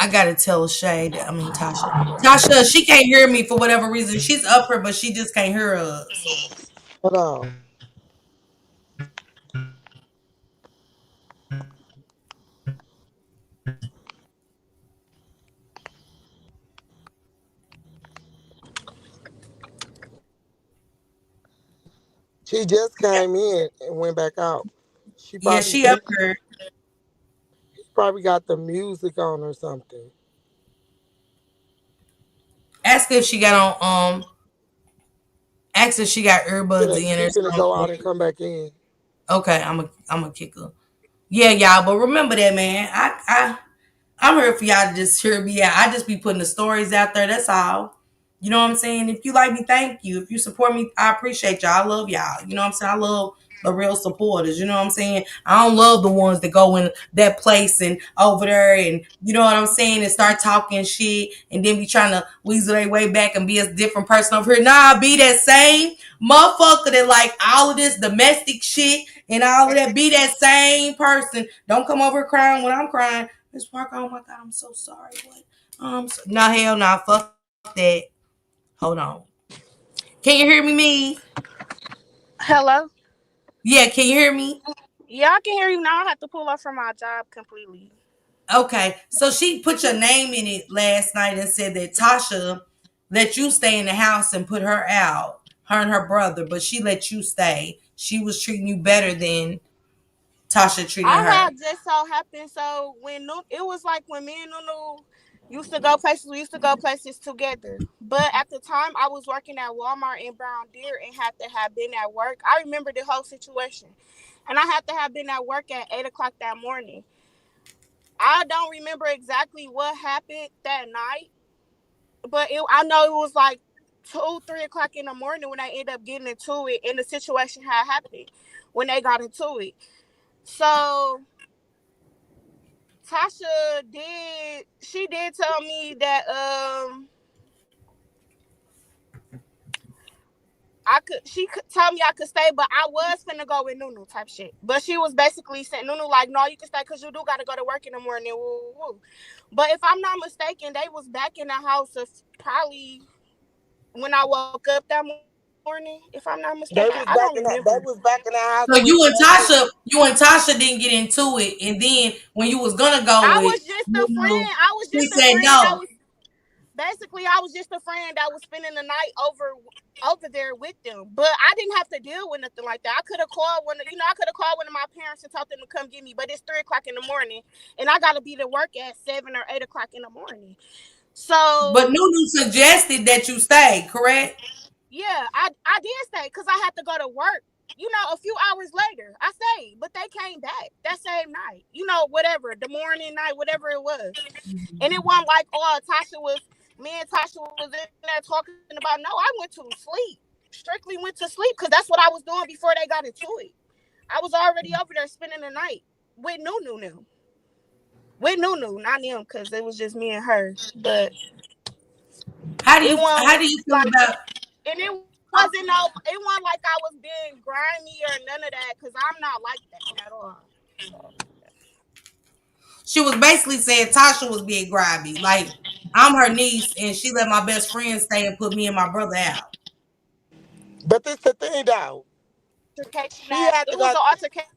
I gotta tell Shay that, I mean Tasha. Tasha, she can't hear me for whatever reason. She's up here, but she just can't hear us. Hold on. She just came in and went back out. She Yeah, probably she up here. probably got the music on or something. Ask her if she got ask her if she got earbuds in She or finna go something. out and come back in. Okay, I'm a kick her. Yeah, y'all, but remember that, man. I'm here for y'all to just hear me out. I just be putting the stories out there. That's all. You know what I'm saying? If you like me, thank you. If you support me, I appreciate y'all. I love y'all. You know what I'm saying? I love the real supporters. You know what I'm saying? I don't love the ones that go in that place and over there and you know what I'm saying and start talking shit and then be trying to weasel their way back and be a different person over here. Nah, be that same motherfucker that like all of this domestic shit and all of that. Be that same person. Don't come over crying when I'm crying. Miss Parker, oh my God, I'm so sorry. What? No, hell no, fuck that. Hold on. Can you hear me? Hello. Yeah, can you hear me? Yeah, I can hear you now. I had to pull up from my job completely. Okay, so she put your name in it last night and said that Tasha let you stay in the house and put her out, her and her brother, but she let you stay. She was treating you better than Tasha treating I her. had just so happened. So it was like when me and Nunu used to go places, we used to go places together. But at the time, I was working at Walmart in Brown Deer and had to have been at work. I remember the whole situation, and I had to have been at work at 8 o'clock that morning. I don't remember exactly what happened that night, but I know it was like 2, 3 o'clock in the morning when they ended up getting into it, and the situation had happened when they got into it. So Tasha did. She did tell me that I could. She could tell me I could stay, but I was finna go with Nunu type shit. But she was basically saying Nunu like, no, you can stay because you do got to go to work in the morning. Woo, woo, woo. But if I'm not mistaken, they was back in the house of probably when I woke up that morning. If I'm not mistaken, I don't remember. They was back in the house So with Nunu. You and Tasha didn't get into it, and then when you was gonna go I with was just a Lulu, friend. I was she just a said friend that no. was basically I was just a friend that was spending the night over there with them. But I didn't have to deal with nothing like that. I could have called I could have called one of my parents and told them to come get me. But it's 3 o'clock in the morning, and I gotta be to work at 7 or 8 o'clock in the morning. But So Nunu suggested that you stay, correct? yeah, I did stay because I had to go to work. A few hours later, I stayed, but they came back that same night. Whatever the morning, night, whatever it was. And it wasn't like, oh, me and Tasha was in there talking about. No, I went to sleep. Strictly went to sleep because that's what I was doing before they got into it. I was already over there spending the night with Nunu. With Nunu, not them, because it was just me and her. But it wasn't How do you feel like, about? and it wasn't like I was being grimy or none of that, because I'm not like that at all. So She was basically saying Tasha was being grimy. Like, I'm her niece, and she let my best friend stay and put me and my brother out. But this the thing though. altercation She that had to it was go. an altercation.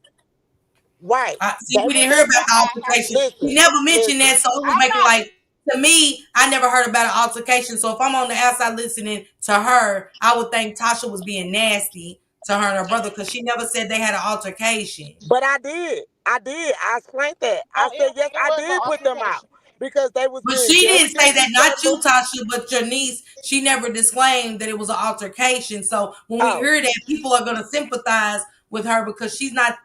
Right. See, They we was didn't hear in about the altercation. He listen, never mentioned listen. that, so it was I'm making not. like, to me, I never heard about an altercation. So if I'm on the outside listening to her, I would think Tasha was being nasty to her and her brother because she never said they had an altercation. But I did. I did. I explained that. Oh, I said yes, it I was an did put them out altercation. because they was But being she very didn't say that, not you, disrespectful. Tasha, but your niece. She never disclaimed that it was an altercation. So when we Oh, hear that, people are gonna sympathize with her because she's not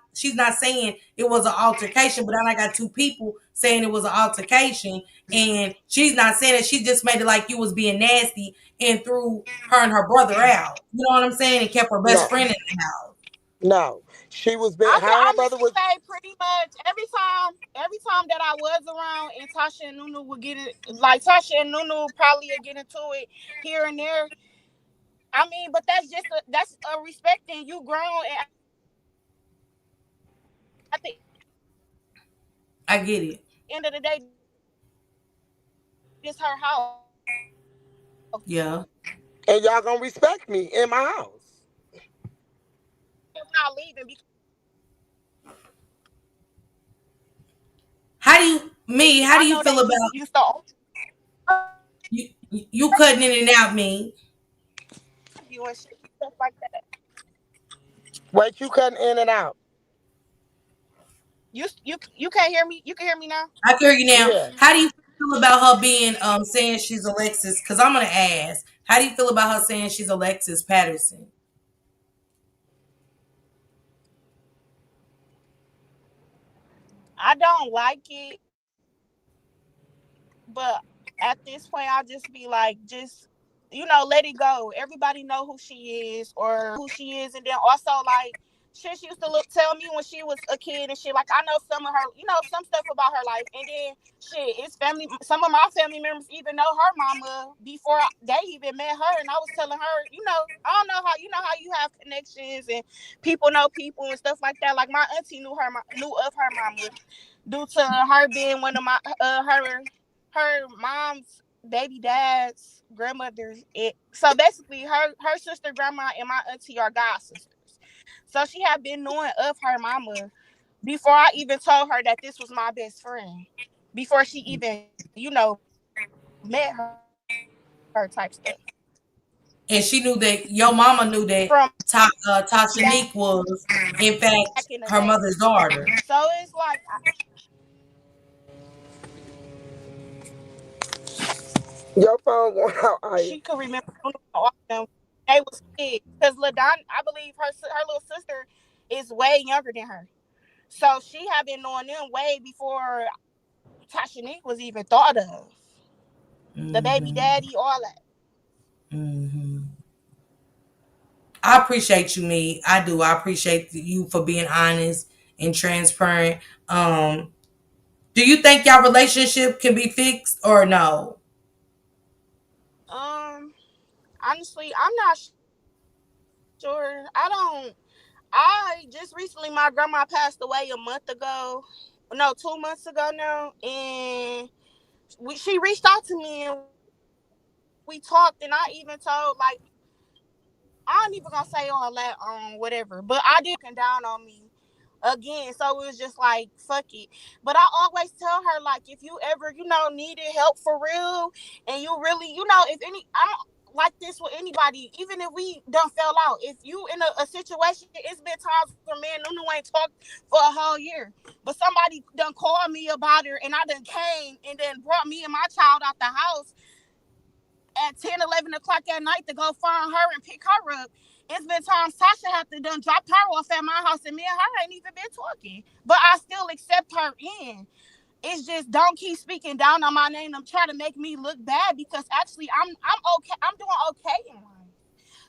saying it was an altercation, but then I got two people saying it was an altercation, and she's not saying it. She just made it like you was being nasty and threw her and her brother out. You know what I'm saying? And kept her best no, friend in the house. no. She was being I her can and her brother honestly was say pretty much every time that I was around and Tasha and Nunu would get it, like Tasha and Nunu probably would get into it here and there. I mean, but that's a respecting you grown, and at the end of the day, this her house. At the I end of get the it. day, this her house. Yeah. and y'all gonna respect me in my house. I'm not leaving because How do you me? How I do you know they feel about used to argue you cutting in and out me? and shit, stuff like that. Wait, you cutting in and out. You can't hear me. You can hear me now. I can hear you now. Yeah. How do you feel about her being saying she's Alexis? Because I'm gonna ask. How do you feel about her saying she's Alexis Patterson? I don't like it, but at this point, I'll just be like, just let it go. Everybody know who she is, and then also like shit she used to tell me when she was a kid and shit. Like I know some of her, some stuff about her life, and then shit, it's family. Some of my family members even know her mama before they even met her, and I was telling her, I don't know how you have connections and people know people and stuff like that. Like my auntie knew of her mama due to her being one of my her mom's baby dad's grandmothers. So basically, her sister, grandma, and my auntie are god sisters. So she had been knowing of her mama before I even told her that this was my best friend. Before she even met her type stuff And she knew that your mama knew that from Tasha back Neek was, in fact, in the her day. mother's daughter. So it's like Your phone going out, Aya. she could remember all of them. They was kids because Ladon, I believe her little sister is way younger than her. So she had been knowing them way before Tashanique was even thought of. The baby Hmm. daddy, all that. Hmm. I appreciate you, me. I do. I appreciate you for being honest and transparent. Um, Do you think y'all relationship can be fixed or no? Um, honestly, I'm not sure. I just recently, my grandma passed away a month ago. No, 2 months ago now, and she reached out to me and we talked, and I even told like I ain't even gonna say all that on whatever, but I did tell her she was looking down on me again. So it was just like fuck it. But I always tell her like if you ever needed help for real, and you really if any I'm like this with anybody, even if we done fell out. If you in a situation, it's been times where me and Nunu ain't talked for a whole year, but somebody done called me about her, and I done came and then brought me and my child out the house at 10, 11 o'clock at night to go find her and pick her up. It's been times Tasha had to done drop her off at my house, and me and her ain't even been talking. But I still accept her in. It's just don't keep speaking down on my name. I'm trying to make me look bad because actually I'm okay. I'm doing okay in life.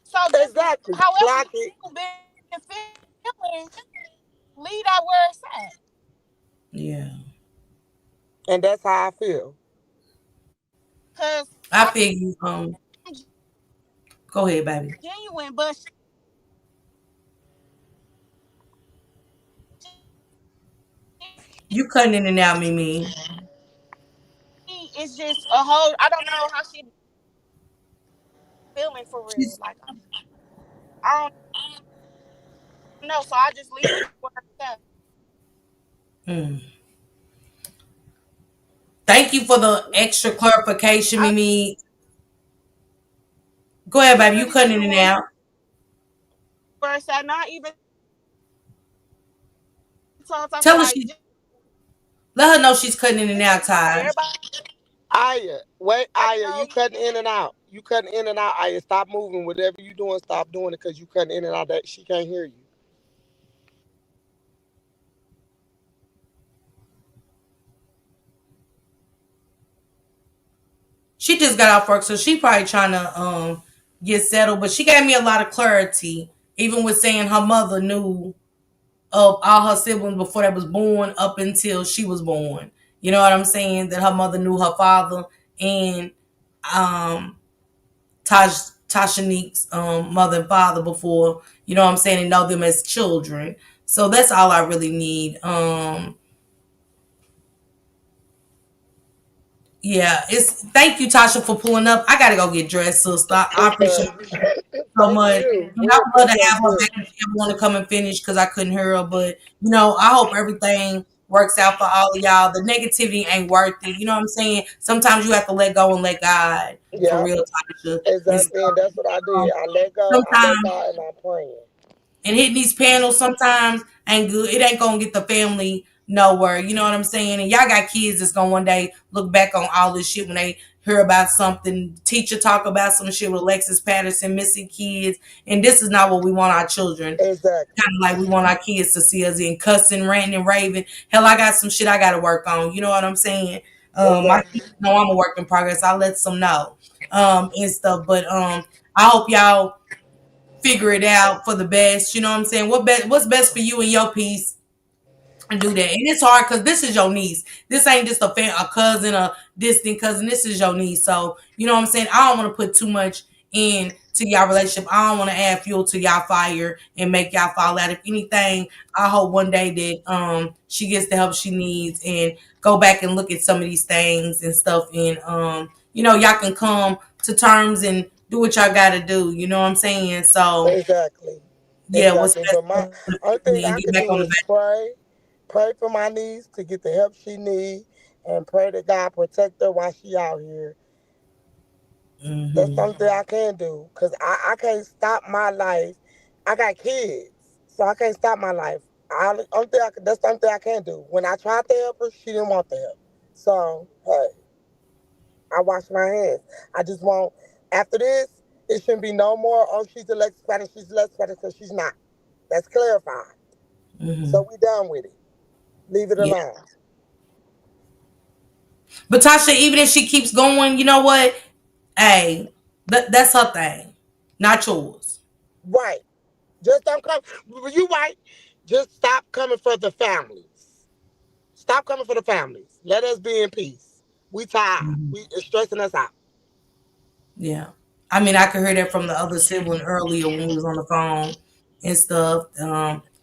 So just Exactly. however Clock it. you been feeling, leave that where it's at. Yeah. And that's how I feel. Cause I I'm feel you. genuine, but Go ahead, baby. You cutting in and out, Mimi. she is just a whole. I don't know how she feeling for real. She's, Like I don't know, so I just leave it where it's at. mm. Thank you for the extra clarification, I Mimi. Go ahead, baby. You really cutting leave in it and where out. it's at. Not even told Tasha like Tell her she. Let her know she's cutting in and out, Taj. Aya, wait, everybody Aya, know. you cutting in and out. You cutting in and out, Aya. Stop moving. Whatever you doing, stop doing it because you cutting in and out. That she can't hear you. She just got off work, so she probably trying to get settled. But she gave me a lot of clarity, even with saying her mother knew of all her siblings before they was born up until she was born. You know what I'm saying? That her mother knew her father and um Tashanique's mother and father before, you know what I'm saying, and know them as children. So that's all I really need. Yeah, it's thank you, Tasha, for pulling up. I gotta go get dressed, sister. I appreciate Okay. you so Thank much. you. And I We would love to appreciate have her you. back if you ever want to come and finish because I couldn't hear her. But I hope everything works out for all of y'all. The negativity ain't worth it. You know what I'm saying? Sometimes you have to let go and let God for Yeah, real, Tasha. And exactly. And that's what I um, did. I let go. I let sometimes God, and I'm praying. and hitting these panels sometimes ain't good. It ain't gonna get the family nowhere. You know what I'm saying? And y'all got kids that's gonna one day look back on all this shit when they hear about something. Teacher talk about some shit with Alexis Patterson missing kids, and this is not what we want our children. Exactly. Kind of like we want our kids to see us in cussing, ranting, and raving. Hell, I got some shit I got to work on. You know what I'm saying? My Exactly. kids know I'm a work in progress. I'll let some know and stuff. But I hope y'all figure it out for the best. You know what I'm saying? What's best for you and your piece and do that. And it's hard because this is your niece. This ain't just a cousin, a distant cousin. This is your niece. So you know what I'm saying? I don't want to put too much in to y'all relationship. I don't want to add fuel to y'all fire and make y'all fall out. If anything, I hope one day that she gets the help she needs and go back and look at some of these things and stuff and y'all can come to terms and do what y'all gotta do. You know what I'm saying? So Exactly. yeah, what's Exactly. best But for my the only thing family and I get can back do on the is back. pray. Pray for my niece to get the help she needs and pray that God protect her while she out here. That's Mm-hmm. something I can do. Cause I can't stop my life. I got kids. So I can't stop my life. That's something I can do. When I tried to help her, she didn't want the help. So hey, I wash my hands. I just want after this, it shouldn't be no more. Oh, she's Alexis Patterson. She's Alexis Patterson because she's not. That's clarified. Mm-hmm. So we done with it. Leave it Yeah. alone. But Tasha, even if she keeps going, you know what? Hey, that's her thing, not yours. Right. Just don't come. You right. Just stop coming for the families. Stop coming for the families. Let us be in peace. We tired. Mhm. It's stressing us out. Yeah. I mean, I could hear that from the other sibling earlier when we was on the phone and stuff.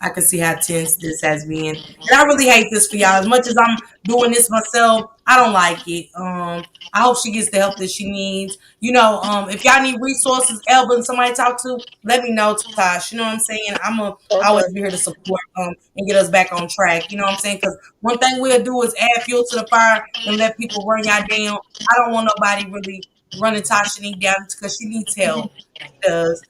I can see how tense this has been. And I really hate this for y'all. As much as I'm doing this myself, I don't like it. I hope she gets the help that she needs. If y'all need resources, Elba, and somebody to talk to, let me know, Tosh. You know what I'm saying? I'm going to Okay. always be here to support and get us back on track. You know what I'm saying? Because one thing we'll do is add fuel to the fire and let people run y'all down. I don't want nobody really running Tasha Neek down because she needs help. She does.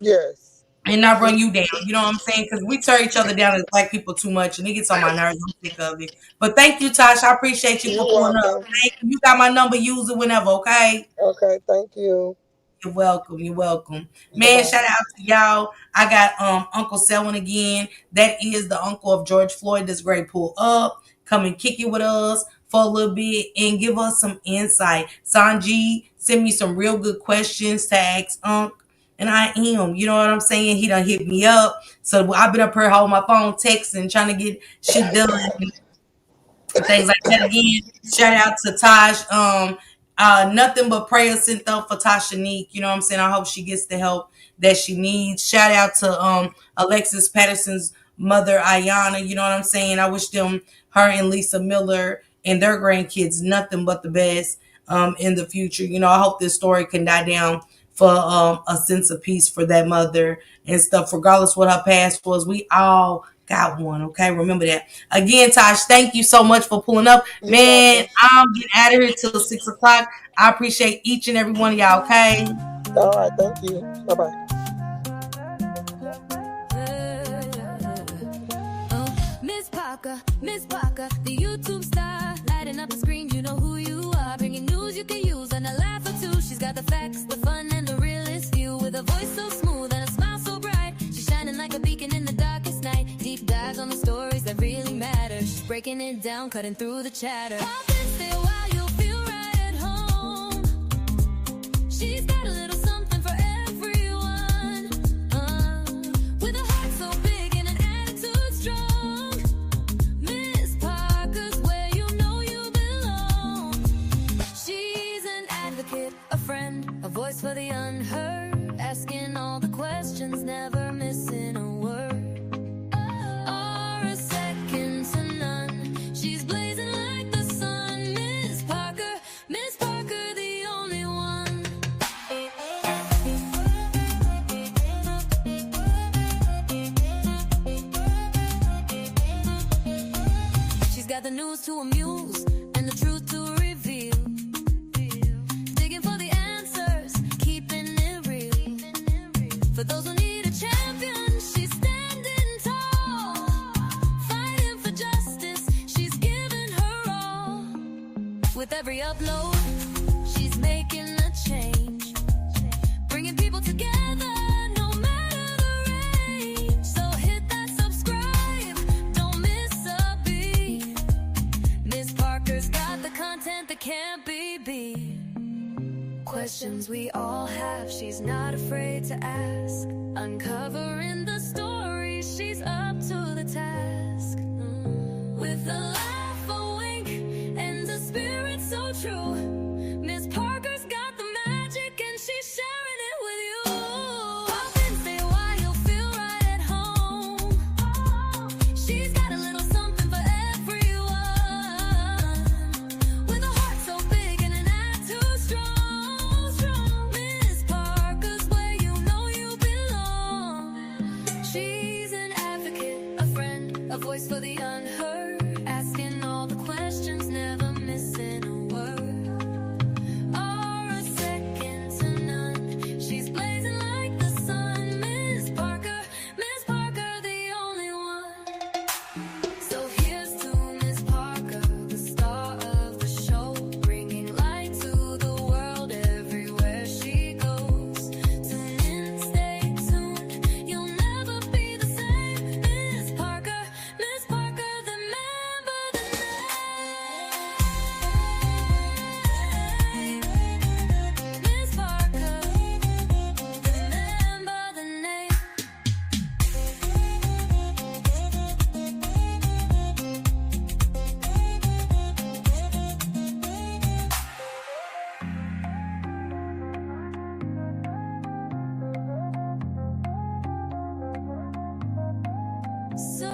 Yes. And not She, run you down. You know what I'm saying? Because we tear each other down as black people too much and it gets on my nerves. I'm sick of it. But thank you, Tasha. I appreciate you you're for pulling up. welcome. Thank you. You got my number. Use it whenever, okay? Okay. Thank you. You're welcome. You're welcome. Bye Man, bye. shout out to y'all. I got Uncle Selwyn again. That is the uncle of George Floyd that's great pull up. Come and kick it with us for a little bit and give us some insight. Sanji send me some real good questions to ask Unc. And I am. You know what I'm saying? He done hit me up. So I've been up here holding my phone, texting, trying to get shit done and things like that. Again, shout out to Taj. Nothing but prayers sent up for Tasha Neek. You know what I'm saying? I hope she gets the help that she needs. Shout out to Alexis Patterson's mother, Ayana. You know what I'm saying? I wish them, her and Lisa Miller and their grandkids, nothing but the best in the future. I hope this story can die down for a sense of peace for that mother and stuff, regardless what her past was. We all got one, okay? Remember that. Again, Tosh, thank you so much for pulling up. You're Man, welcome. I'm getting out of here till 6 o'clock. I appreciate each and every one of y'all, okay? All right. Thank you. Bye bye. Miss Parker, the YouTube star, lighting up the screen, you know who you are. Bringing news you can use and a laugh or two. She's got the facts, the fun, and the realest view. With a voice so smooth and a smile so bright, she's shining like a beacon in the darkest night. Deep dives on the stories that really matter. She's breaking it down, cutting through the chatter. Pop and stay a while, you'll feel right at home. She's got a little something for everyone. With a heart so big and an attitude strong. Miss Parker's where you know you belong. She's an advocate, a friend, a voice for the unheard. Asking all the questions, never missing a word. Or a second to none. She's blazing like the sun. Miss Parker, the only one. She's got the news to amuse and the truth to reveal. Digging for the answers, keeping it real. For those who need a champion, she's standing tall. Fighting for justice, she's giving her all. With every upload, she's making a change. Bringing people together, no matter the range. So hit that subscribe, don't miss a beat. Miss Parker's got the content that can't be beat. Questions we all have, she's not afraid to ask. Uncovering the story, she's up to the task. With a laugh, a wink, and a spirit so true. Miss Parker's got the magic and she's sharing it with you. Pop and stay a while, you'll feel right at home. She's got a little something for everyone. With a heart so big and an attitude strong. Miss Parker's where you know you belong. She's an advocate, a friend, a voice for the unheard. Asking So